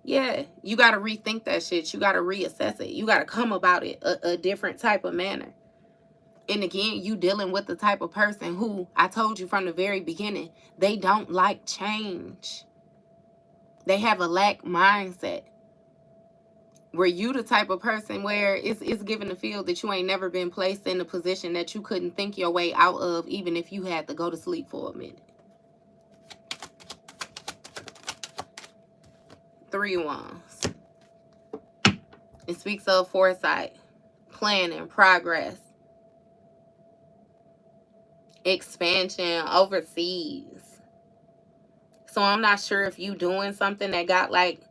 Yeah, you got to rethink that shit. You got to reassess it. You got to come about it a different type of manner. And again, you dealing with the type of person who, I told you from the very beginning, they don't like change. They have a lack mindset. Were you the type of person where it's given to feel that you ain't never been placed in a position that you couldn't think your way out of, even if you had to go to sleep for a minute? 3 wands. It speaks of foresight, planning, progress, expansion overseas. So I'm not sure if you doing something that got like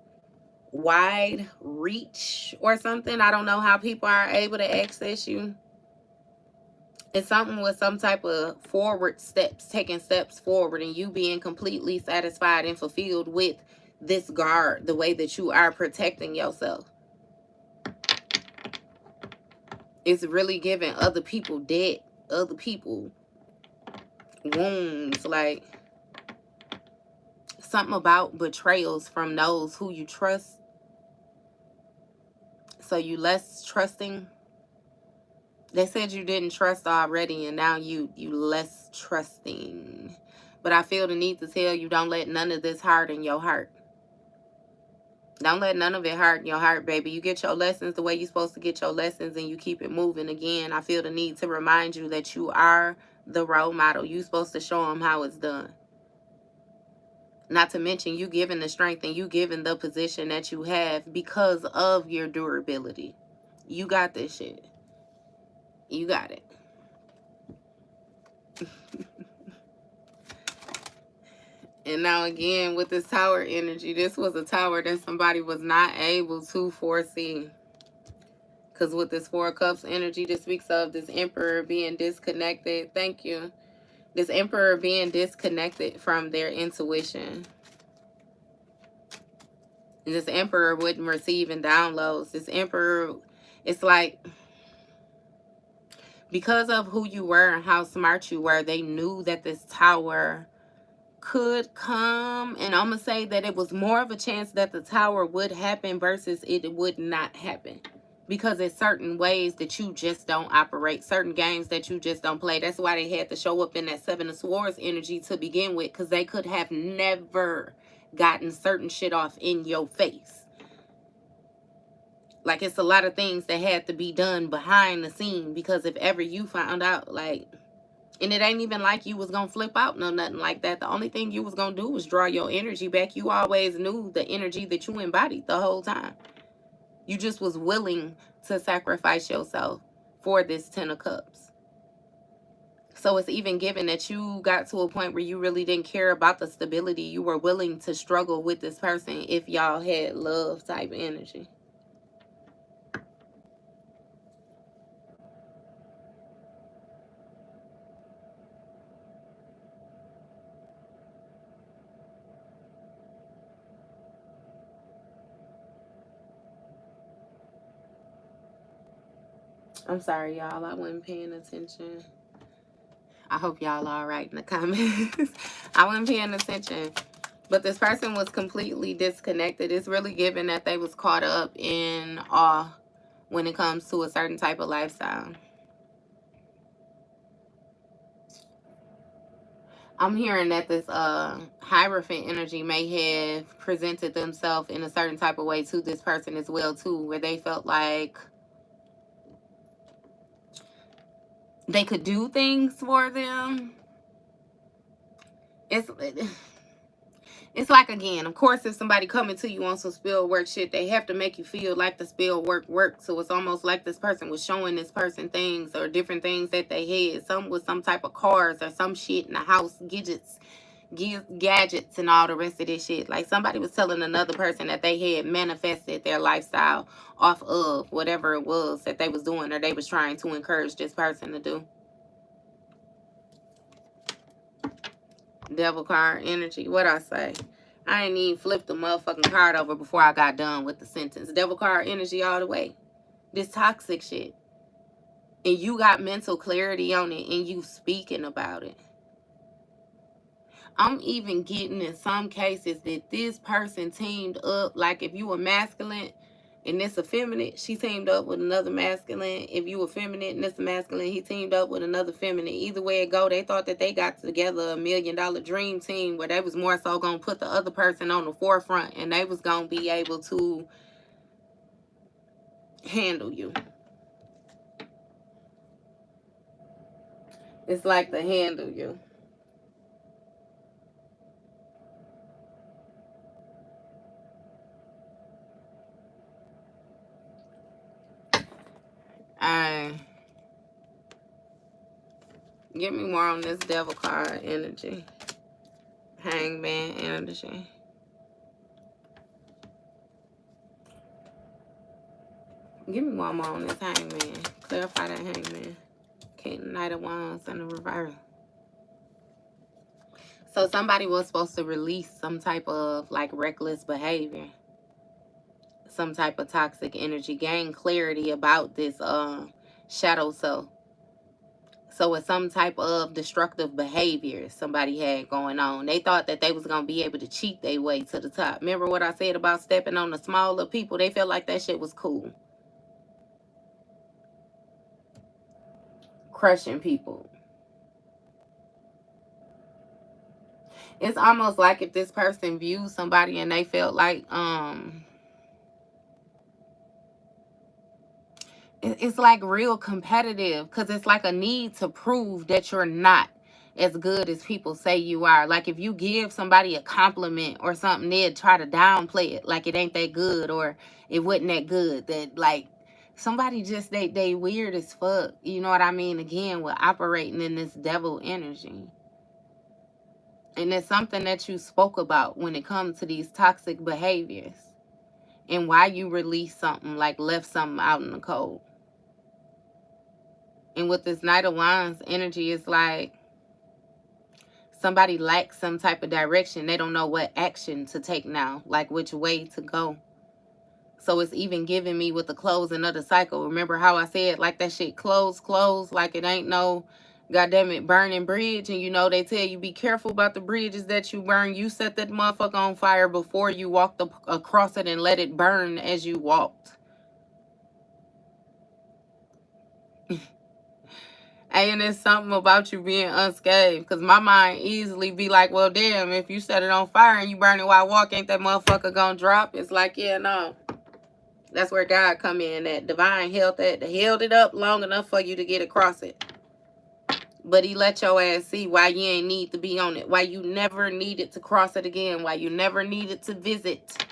wide reach or something. I don't know how people are able to access you. It's something with some type of forward steps, taking steps forward, and you being completely satisfied and fulfilled with this guard, the way that you are protecting yourself. It's really giving other people debt, other people wounds, like something about betrayals from those who you trust. So you less trusting. They said you didn't trust already, and now you less trusting. But I feel the need to tell you, don't let none of this harden your heart. Don't let none of it harden your heart, baby. You get your lessons the way you're supposed to get your lessons, and you keep it moving. Again, I feel the need to remind you that you are the role model. You're supposed to show them how it's done. Not to mention you giving the strength and you giving the position that you have because of your durability. You got this shit. You got it. And now again, with this tower energy, this was a tower that somebody was not able to foresee. Because with this 4 of Cups energy, this speaks of this Emperor being disconnected. Thank you. This Emperor being disconnected from their intuition. And this Emperor wouldn't receive in downloads. This Emperor, it's like, because of who you were and how smart you were, they knew that this tower could come. And I'm going to say that it was more of a chance that the tower would happen versus it would not happen. Because there's certain ways that you just don't operate. Certain games that you just don't play. That's why they had to show up in that 7 of Swords energy to begin with. Because they could have never gotten certain shit off in your face. Like, it's a lot of things that had to be done behind the scene, because if ever you found out, like, and it ain't even like you was gonna flip out, no nothing like that. The only thing you was gonna do was draw your energy back. You always knew the energy that you embodied the whole time. You just was willing to sacrifice yourself for this 10 of Cups. So it's even given that you got to a point where you really didn't care about the stability. You were willing to struggle with this person if y'all had love type energy. I'm sorry, y'all. I wasn't paying attention. I hope y'all all right in the comments. I wasn't paying attention. But this person was completely disconnected. It's really given that they was caught up in awe when it comes to a certain type of lifestyle. I'm hearing that this Hierophant energy may have presented themselves in a certain type of way to this person as well too, where they felt like they could do things for them. It's like, again, of course, if somebody coming to you on some spell work shit, they have to make you feel like the spell work worked. So it's almost like this person was showing this person things or different things that they had. Some with some type of cars or some shit in the house, gadgets and all the rest of this shit. Like, somebody was telling another person that they had manifested their lifestyle off of whatever it was that they was doing or they was trying to encourage this person to do. Devil card energy. What I say? I ain't even flipped the motherfucking card over before I got done with the sentence. Devil card energy all the way. This toxic shit. And you got mental clarity on it and you speaking about it. I'm even getting in some cases that this person teamed up. Like, if you were masculine and this effeminate, she teamed up with another masculine. If you were feminine and this masculine, he teamed up with another feminine. Either way it go, they thought that they got together $1 million dream team where they was more so going to put the other person on the forefront and they was going to be able to handle you. It's like to handle you. Give me more on this devil card energy. Hangman energy. Give me one more on this hangman. Clarify that hangman. King, Knight of Wands in the reverse. So somebody was supposed to release some type of like reckless behavior. Some type of toxic energy. Gain clarity about this shadow self. So it's some type of destructive behavior somebody had going on. They thought that they was going to be able to cheat their way to the top. Remember what I said about stepping on the smaller people? They felt like that shit was cool. Crushing people. It's almost like if this person viewed somebody and they felt like it's like real competitive, because it's like a need to prove that you're not as good as people say you are. Like, if you give somebody a compliment or something, they'd try to downplay it like it ain't that good or it wasn't that good. That, like, somebody just, they weird as fuck. You know what I mean? Again, we're operating in this devil energy. And it's something that you spoke about when it comes to these toxic behaviors and why you release something, like left something out in the cold. And with this Knight of Wands energy, it's like somebody lacks some type of direction. They don't know what action to take now, like which way to go. So it's even giving me with the closing of the cycle. Remember how I said, like, that shit close, like it ain't no goddamn it burning bridge. And you know, they tell you be careful about the bridges that you burn. You set that motherfucker on fire before you walked across it and let it burn as you walked. And it's something about you being unscathed. Because my mind easily be like, well, damn, if you set it on fire and you burn it while walking, ain't that motherfucker gonna drop? It's like, yeah, no. That's where God come in. That divine health that held it up long enough for you to get across it. But he let your ass see why you ain't need to be on it. Why you never needed to cross it again. Why you never needed to visit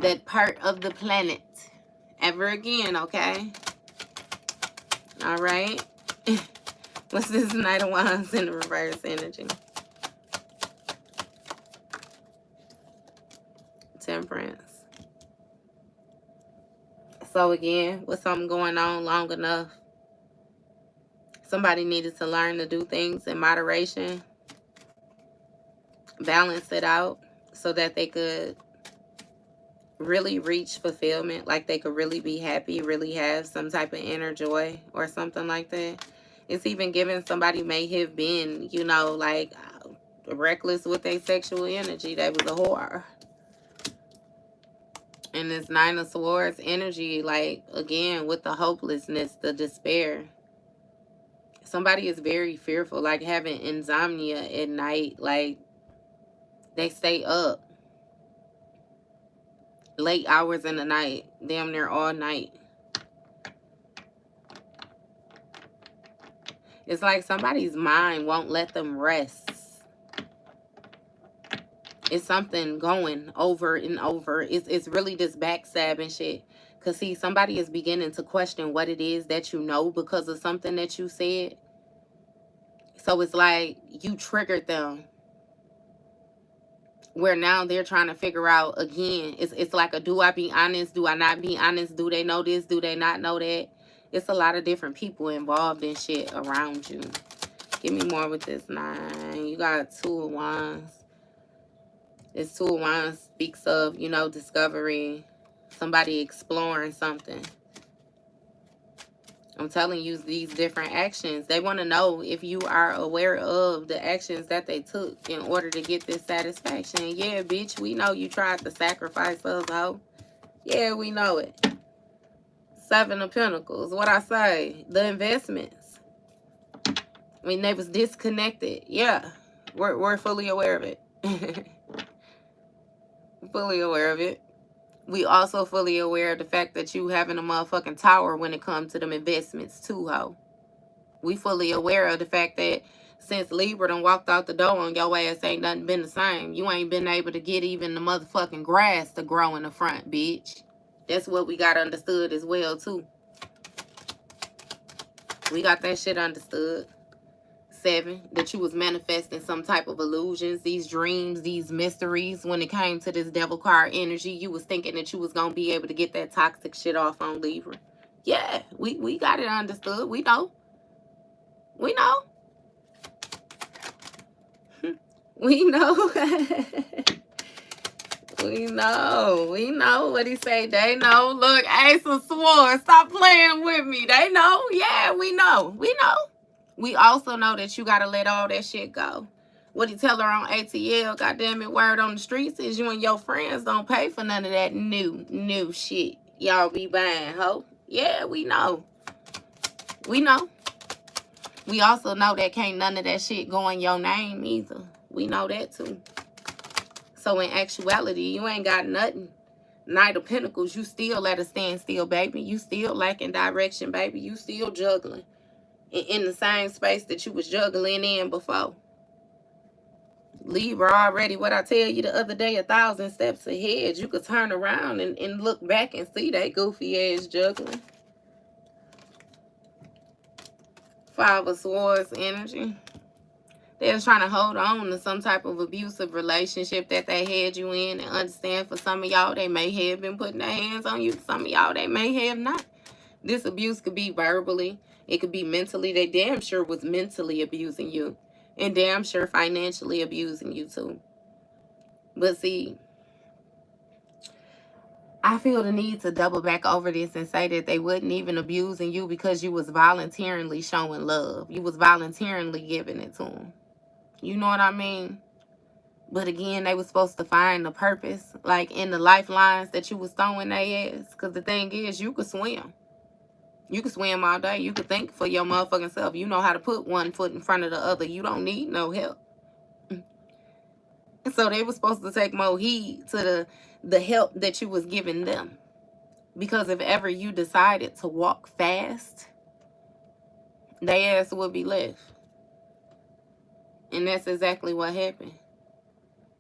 that part of the planet ever again, okay? All right. What's this Knight of Wands in the reverse energy? Temperance. So again, with something going on long enough, somebody needed to learn to do things in moderation, balance it out so that they could really reach fulfillment, like they could really be happy, really have some type of inner joy or something like that. It's even given somebody may have been, you know, like reckless with their sexual energy. They was a whore. And this Nine of Swords energy, like, again, with the hopelessness, the despair. Somebody is very fearful, like having insomnia at night. Like, they stay up late hours in the night, damn near all night. It's like somebody's mind won't let them rest. It's something going over and over. It's really this backstabbing shit. Because, see, somebody is beginning to question what it is that you know because of something that you said. So it's like you triggered them. Where now they're trying to figure out, again, it's like a do I be honest? Do I not be honest? Do they know this? Do they not know that? It's a lot of different people involved in shit around you. Give me more with this 9. You got 2 of Wands. This 2 of Wands speaks of, you know, discovery. Somebody exploring something. I'm telling you, these different actions. They want to know if you are aware of the actions that they took in order to get this satisfaction. Yeah, bitch, we know you tried to sacrifice us, ho. Yeah, we know it. 7 of Pentacles. What I say? The investments. I mean, they was disconnected. Yeah, we're fully aware of it. Fully aware of it. We also fully aware of the fact that you having a motherfucking tower when it comes to them investments too, ho. We fully aware of the fact that since Libra done walked out the door on your ass, ain't nothing been the same. You ain't been able to get even the motherfucking grass to grow in the front, bitch. That's what we got understood as well, too. We got that shit understood. 7, that you was manifesting some type of illusions, these dreams, these mysteries. When it came to this devil card energy, you was thinking that you was going to be able to get that toxic shit off on Libra. Yeah, we got it understood. We know. We know. We know. We know. We know what he say. They know. Look, Ace of Swords, stop playing with me. They know. Yeah, we know. We know. We also know that you got to let all that shit go. What he tell her on ATL, goddamn it, word on the streets is you and your friends don't pay for none of that new shit y'all be buying, ho. Yeah, we know. We know. We also know that can't none of that shit go in your name either. We know that too. So in actuality, you ain't got nothing. Knight of Pentacles, you still at a standstill, baby. You still lacking direction, baby. You still juggling in the same space that you was juggling in before. Libra already, what I tell you the other day, 1,000 steps ahead. You could turn around and look back and see that goofy ass juggling. 5 of Swords energy. They was trying to hold on to some type of abusive relationship that they had you in, and understand for some of y'all, they may have been putting their hands on you. Some of y'all, they may have not. This abuse could be verbally. It could be mentally. They damn sure was mentally abusing you. And damn sure financially abusing you too. But see, I feel the need to double back over this and say that they wasn't even abusing you because you was voluntarily showing love. You was voluntarily giving it to them. You know what I mean? But again, they was supposed to find the purpose, like in the lifelines that you was throwing their ass. Because the thing is, you could swim. You could swim all day. You could think for your motherfucking self. You know how to put one foot in front of the other. You don't need no help. So they were supposed to take more heed to the help that you was giving them. Because if ever you decided to walk fast, they ass would be left. And that's exactly what happened.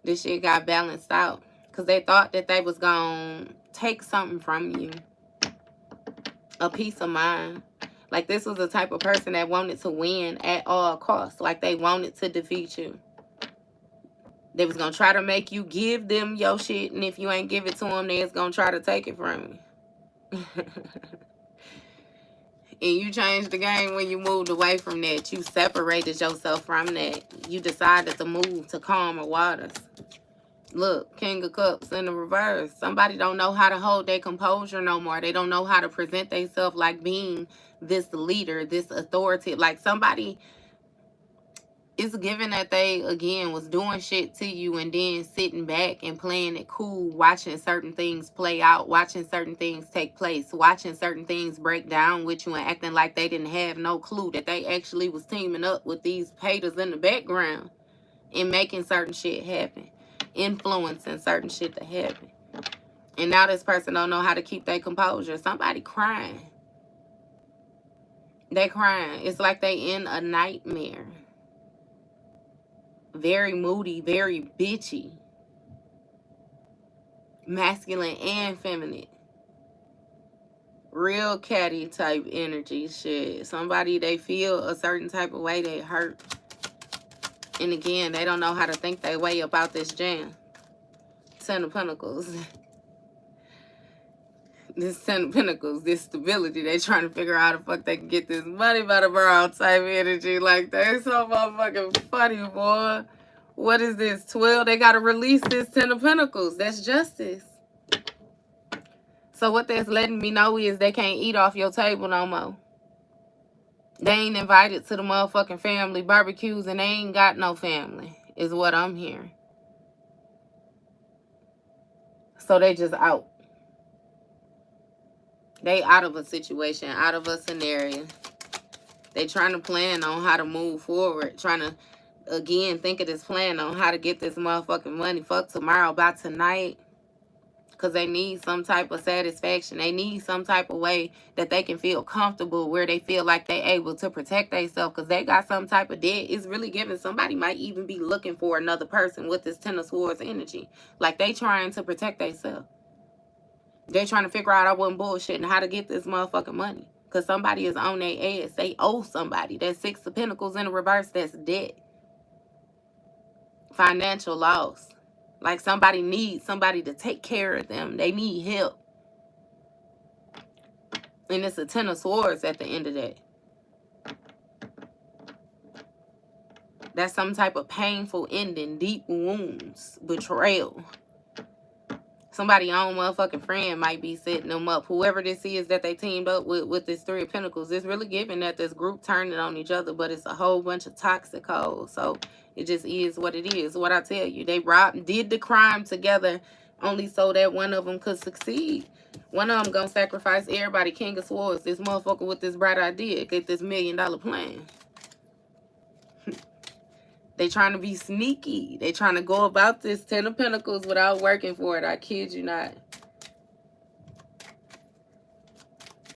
This shit got balanced out. Because they thought that they was going to take something from you. A peace of mind. Like, this was the type of person that wanted to win at all costs. Like, they wanted to defeat you. They was going to try to make you give them your shit. And if you ain't give it to them, they was going to try to take it from you. And you changed the game when you moved away from that. You separated yourself from that. You decided to move to calmer waters. Look, King of Cups in the reverse. Somebody don't know how to hold their composure no more. They don't know how to present themselves like being this leader, this authority. Like, somebody is given that they, again, was doing shit to you and then sitting back and playing it cool, watching certain things play out, watching certain things take place, watching certain things break down with you and acting like they didn't have no clue that they actually was teaming up with these haters in the background and making certain shit happen, influencing certain shit to happen. And now this person don't know how to keep their composure. Somebody crying. They crying. It's like they in a nightmare. Very moody, very bitchy. Masculine and feminine. Real catty type energy shit. Somebody, they feel a certain type of way, they hurt. And again, they don't know how to think their way about this jam. Ten of Pentacles. This Ten of Pentacles, this stability. They trying to figure out how the fuck they can get this money by the brow type energy. Like, they so motherfucking funny, boy. What is this? 12? They got to release this Ten of Pentacles. That's justice. So what that's letting me know is they can't eat off your table no more. They ain't invited to the motherfucking family barbecues and they ain't got no family, is what I'm hearing. So they just out. They out of a situation, out of a scenario. They trying to plan on how to move forward. Trying to, again, think of this plan on how to get this motherfucking money. Fuck tomorrow, by tonight. Because they need some type of satisfaction. They need some type of way that they can feel comfortable, where they feel like they able to protect themselves because they got some type of debt. It's really giving somebody might even be looking for another person with this Ten of Swords energy. Like, they trying to protect themselves. They trying to figure out I wasn't bullshitting how to get this motherfucking money. Because somebody is on their ass. They owe somebody. That Six of Pentacles in the reverse, that's debt. Financial loss. Like, somebody needs somebody to take care of them. They need help. And it's a Ten of Swords at the end of that. That's some type of painful ending. Deep wounds. Betrayal. Somebody own motherfucking friend might be setting them up. Whoever this is that they teamed up with this Three of Pentacles, it's really giving that this group turning on each other, but it's a whole bunch of toxic hoes. So it just is what it is. What I tell you, they did the crime together only so that one of them could succeed. One of them gonna sacrifice everybody. King of Swords, this motherfucker with this bright idea, get this $1 million plan. They trying to be sneaky. They trying to go about this Ten of Pentacles without working for it. I kid you not.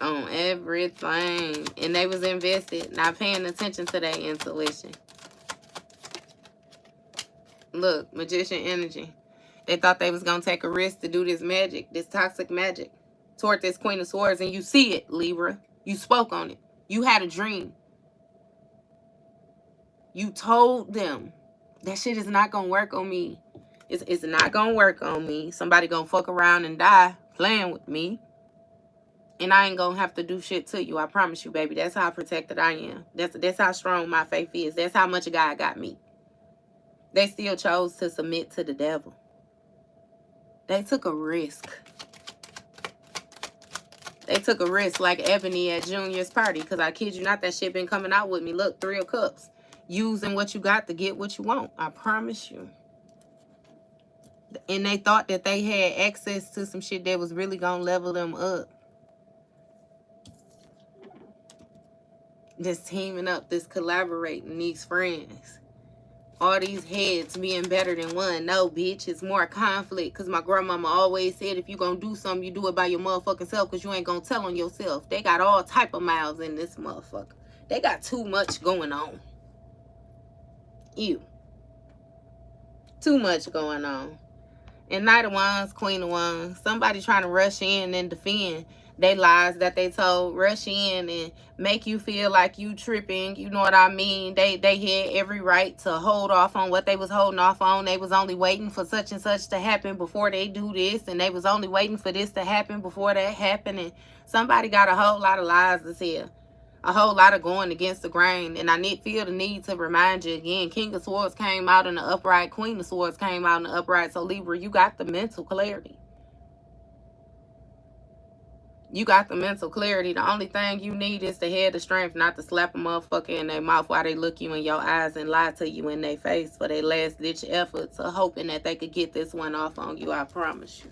On everything. And they was invested, not paying attention to their intuition. Look, Magician energy. They thought they was going to take a risk to do this magic, this toxic magic, toward this Queen of Swords. And you see it, Libra. You spoke on it. You had a dream. You told them that shit is not going to work on me. It's not going to work on me. Somebody going to fuck around and die playing with me. And I ain't going to have to do shit to you. I promise you, baby. That's how protected I am. That's how strong my faith is. That's how much God got me. They still chose to submit to the devil. They took a risk. They took a risk like Ebony at Junior's party. Because I kid you not, that shit been coming out with me. Look, 3 of Cups. Using what you got to get what you want. I promise you. And they thought that they had access to some shit that was really going to level them up. This teaming up, this collaborating, these friends. all these heads being better than one. No, bitch, it's more conflict. Because my grandmama always said, if you gonna do something, you do it by your motherfucking self, because you ain't gonna tell on yourself. They got all type of mouths in this motherfucker. They got too much going on. Ew. Too much going on. And Knight of Wands, Queen of Wands. Somebody trying to rush in and defend they lies that they told. Rush in and make you feel like you tripping. You know what I mean? They had every right to hold off on what they was holding off on. They was only waiting for such and such to happen before they do this. And they was only waiting for this to happen before that happened. And somebody got a whole lot of lies to tell. A whole lot of going against the grain. And I feel the need to remind you again. King of Swords came out in the upright. Queen of Swords came out in the upright. So Libra, you got the mental clarity. You got the mental clarity. The only thing you need is to have the strength not to slap a motherfucker in their mouth while they look you in your eyes and lie to you in their face for their last ditch efforts of hoping that they could get this one off on you. I promise you.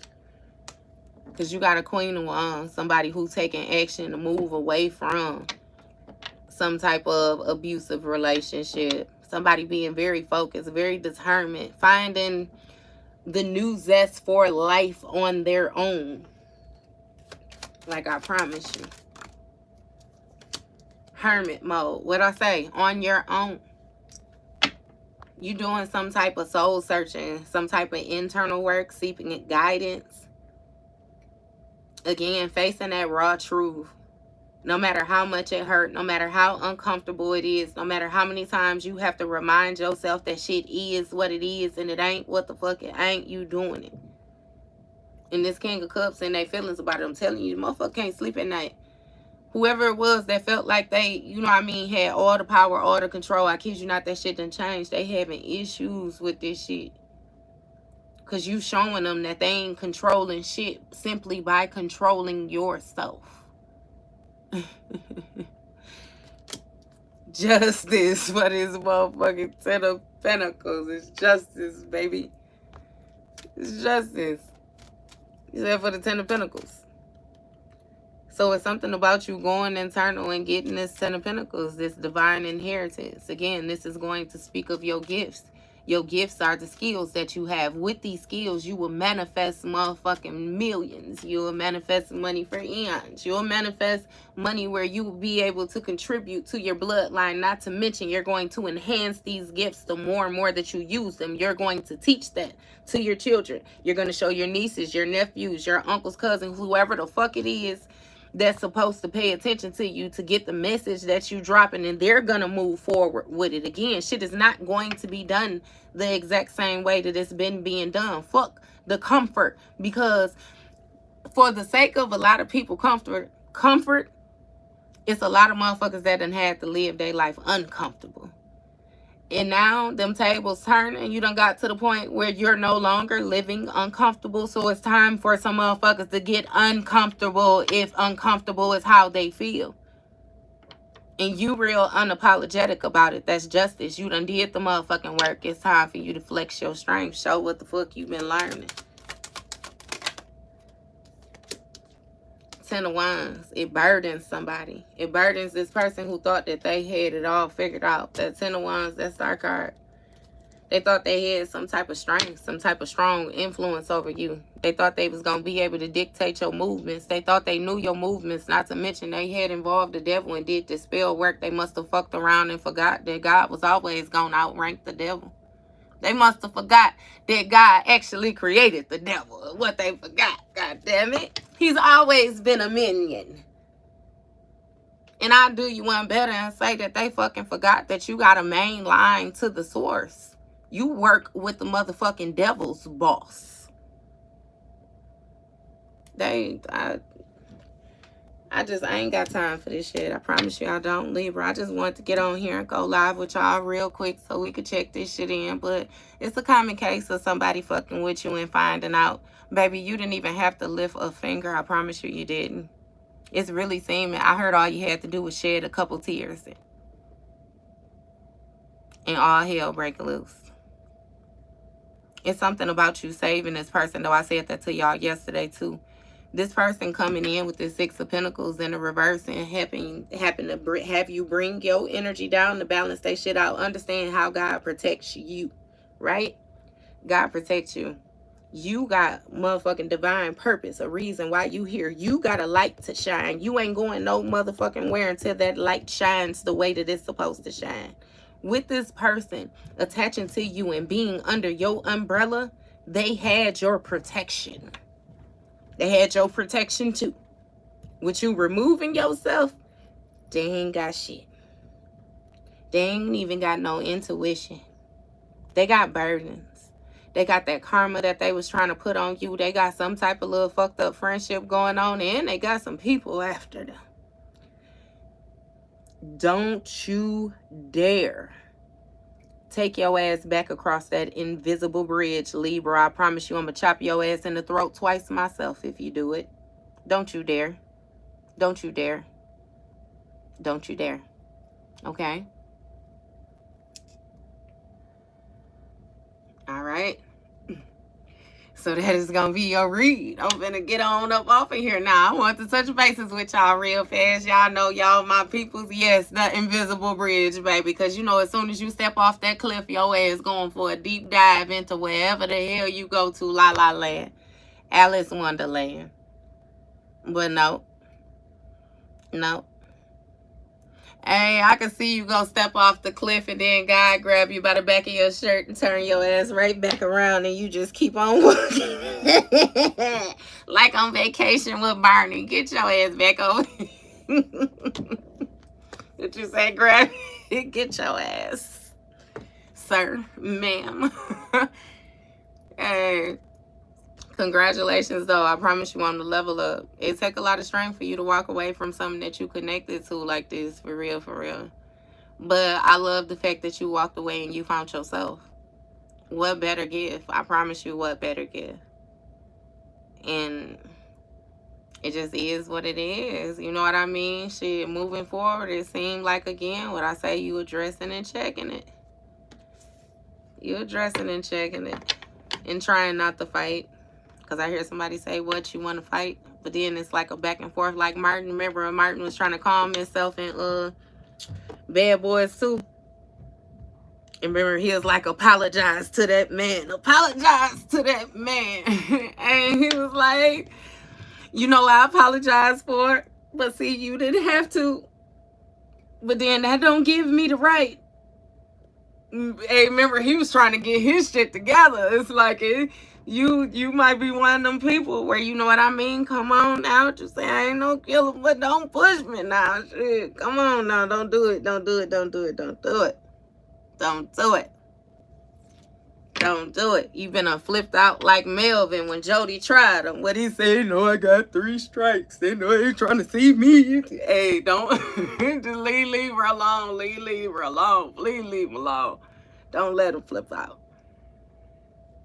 Because you got a Queen of Wands. Somebody who's taking action to move away from some type of abusive relationship. Somebody being very focused, very determined, finding the new zest for life on their own. Like I promise you. Hermit mode. What I say? On your own. You doing some type of soul searching, some type of internal work, seeking guidance. Again, facing that raw truth. No matter how much it hurt, no matter how uncomfortable it is, no matter how many times you have to remind yourself that shit is what it is and it ain't what the fuck it ain't, you doing it. And this King of Cups and their feelings about it, I'm telling you, the motherfucker can't sleep at night. Whoever it was that felt like they, you know what I mean, had all the power, all the control, I kid you not, that shit done changed. They having issues with this shit. Because you showing them that they ain't controlling shit simply by controlling yourself. Justice for this motherfucking Ten of Pentacles. It's justice, baby. It's justice. You said for the Ten of Pentacles. So it's something about you going internal and getting this Ten of Pentacles, this divine inheritance. Again, this is going to speak of your gifts. Your gifts are the skills that you have. With these skills, you will manifest motherfucking millions. You will manifest money for eons. You will manifest money where you will be able to contribute to your bloodline. Not to mention, you're going to enhance these gifts the more and more that you use them. You're going to teach that to your children. You're going to show your nieces, your nephews, your uncles, cousins, whoever the fuck it is that's supposed to pay attention to you to get the message that you dropping, and they're gonna move forward with it. Again, shit is not going to be done the exact same way that it's been being done. Fuck the comfort, because for the sake of a lot of people, comfort, it's a lot of motherfuckers that done had to live their life uncomfortable. And now them tables turn and you done got to the point where you're no longer living uncomfortable. So it's time for some motherfuckers to get uncomfortable if uncomfortable is how they feel. And you real unapologetic about it. That's justice. You done did the motherfucking work. It's time for you to flex your strength. Show what the fuck you been learning. Ten of Wands. It burdens somebody. It burdens this person who thought that they had it all figured out. That Ten of Wands, that's our card. They thought they had some type of strength, some type of strong influence over you. They thought they was going to be able to dictate your movements. They thought they knew your movements. Not to mention they had involved the devil and did the spell work. They must have fucked around and forgot that God was always going to outrank the devil. They must have forgot that God actually created the devil. What they forgot, God damn it. He's always been a minion. And I'll do you one better and say that they fucking forgot that you got a main line to the source. You work with the motherfucking devil's boss. I ain't got time for this shit. I promise you I don't, Libra. I just wanted to get on here and go live with y'all real quick so we could check this shit in. But it's a common case of somebody fucking with you and finding out. Baby, you didn't even have to lift a finger. I promise you, you didn't. It's really seeming. I heard all you had to do was shed a couple tears. And all hell break loose. It's something about you saving this person, though I said that to y'all yesterday too. This person coming in with the Six of Pentacles in the reverse and happen to have you bring your energy down to balance that shit out. Understand how God protects you, right? God protects you. You got motherfucking divine purpose, a reason why you here. You got a light to shine. You ain't going no motherfucking where until that light shines the way that it's supposed to shine. With this person attaching to you and being under your umbrella, they had your protection. They had your protection too. With you removing yourself, they ain't got shit. They ain't even got no intuition. They got burdens. They got that karma that they was trying to put on you. They got some type of little fucked up friendship going on, and they got some people after them. Don't you dare take your ass back across that invisible bridge, Libra. I promise you I'm going to chop your ass in the throat twice myself if you do it. Don't you dare. Don't you dare. Don't you dare. Okay? All right. So that is going to be your read. I'm going to get on up off of here now. I want to touch bases with y'all real fast. Y'all know y'all my peoples. Yes, the invisible bridge, baby. Because you know as soon as you step off that cliff, your ass going for a deep dive into wherever the hell you go to. La La Land. Alice Wonderland. But no. No. Hey, I can see you go step off the cliff and then God grab you by the back of your shirt and turn your ass right back around and you just keep on walking. Like on vacation with Barney. Get your ass back over. Did you say grab? Get your ass. Sir, ma'am. Hey. Congratulations, though. I promise you on the level up. It take a lot of strength for you to walk away from something that you connected to like this. For real, for real. But I love the fact that you walked away and you found yourself. What better gift? I promise you, what better gift? And it just is what it is. You know what I mean? Shit, moving forward, it seemed like, again, what I say, you addressing and checking it. You addressing and checking it. And trying not to fight. Because I hear somebody say, what, you want to fight? But then it's like a back and forth. Like Martin, remember Martin was trying to calm himself in Bad Boys 2. And remember, he was like, apologize to that man. Apologize to that man. And he was like, you know, I apologize for it. But see, you didn't have to. But then that don't give me the right. Hey, remember, he was trying to get his shit together. It's like, you might be one of them people where, you know what I mean? Come on now. Just say, I ain't no killer, but don't push me now. Shit, come on now. Don't do it. Don't do it. Don't do it. Don't do it. Don't do it. Don't do it. You been flipped out like Melvin when Jody tried him. What he said, no, I got 3 strikes. They know they trying to see me. Hey, don't. Just leave her alone. Leave her alone. Please leave him alone. Don't let him flip out.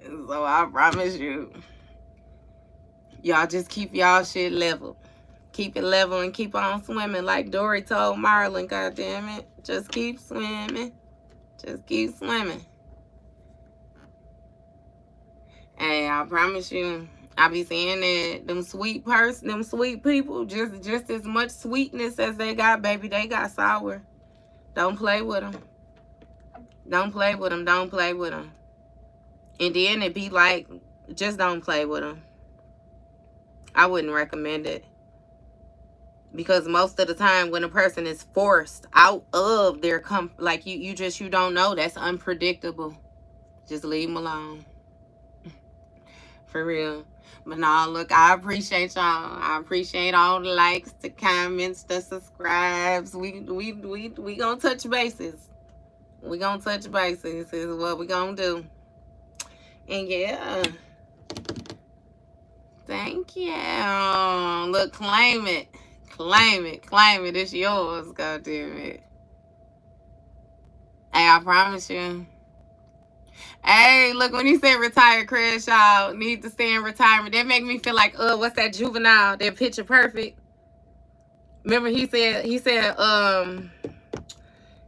So I promise you, y'all just keep y'all shit level. Keep it level and keep on swimming like Dory told Marlon, goddammit. Just keep swimming. Just keep swimming. Hey, I promise you, I be saying that them sweet people, just as much sweetness as they got, baby, they got sour. Don't play with them. Don't play with them. Don't play with them. And then it be like, just don't play with them. I wouldn't recommend it. Because most of the time when a person is forced out of their like you don't know, that's unpredictable. Just leave them alone. For real. But no, look, I appreciate y'all. I appreciate all the likes, the comments, the subscribes. We gonna touch bases. We gonna touch bases is what we gonna do. And yeah. Thank you. Look, claim it. Claim it. Claim it. It's yours, goddammit. Hey, I promise you. Hey, look, when he said retired crash out, need to stay in retirement, that make me feel like, what's that Juvenile, that Picture Perfect? Remember he said,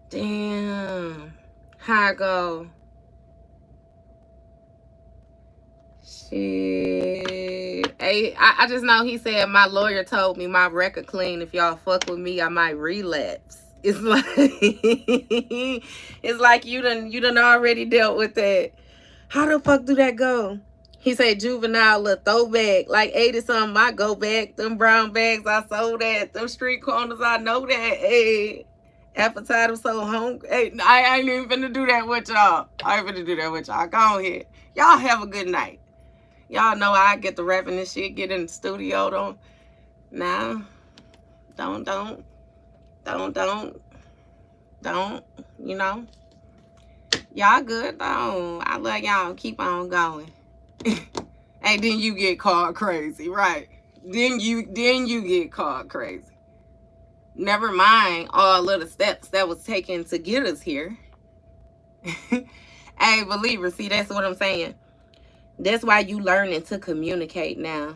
damn, how I go? Shit. Hey, Hey, I just know he said my lawyer told me my record clean. If y'all fuck with me, I might relapse. It's like it's like you done already dealt with that. How the fuck do that go? He said juvenile a throwback. Like 80 something, I go back. Them brown bags I sold at. Them street corners, I know that. Hey, appetite, I'm so hungry. Hey, I ain't even finna do that with y'all. I ain't finna do that with y'all. Go ahead. Y'all have a good night. Y'all know I get the rapping this shit, get in the studio. Don't, you know. Y'all good though. I love y'all. Keep on going. Hey, then you get called crazy, right? Then you get called crazy. Never mind all of the steps that was taken to get us here. Hey, believer, see, that's what I'm saying. That's why you learning to communicate now.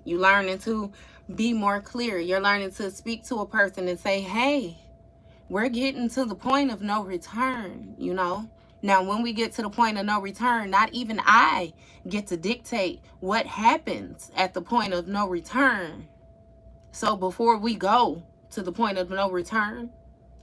You learning to be more clear. You're learning to speak to a person and say, hey, we're getting to the point of no return, you know. Now, when we get to the point of no return, not even I get to dictate what happens at the point of no return. So before we go to the point of no return,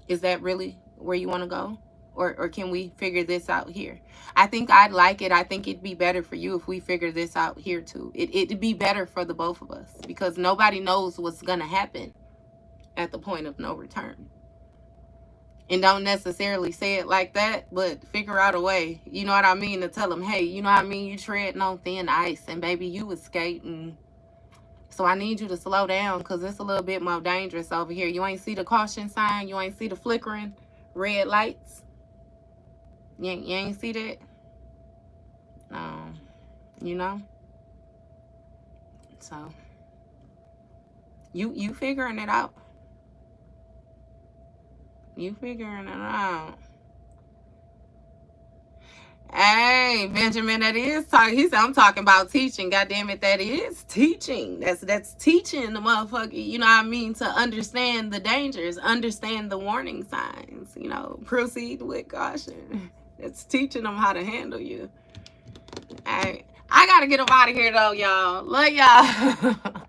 is that really where you want to go? Or can we figure this out here? I think I'd like it. I think it'd be better for you if we figure this out here too. It'd be better for the both of us because nobody knows what's going to happen at the point of no return. And don't necessarily say it like that, but figure out a way, you know what I mean, to tell them, hey, you know what I mean, you treading on thin ice and baby, you was skating. So I need you to slow down because it's a little bit more dangerous over here. You ain't see the caution sign. You ain't see the flickering red lights. You ain't see that? You know? So, you figuring it out. You figuring it out. Hey, Benjamin, that is talking. He said, I'm talking about teaching. God damn it, that is teaching. That's teaching the motherfucker, you know what I mean, to understand the dangers, understand the warning signs, you know, proceed with caution. It's teaching them how to handle you. All right. I got to get up out of here, though, y'all. Love y'all.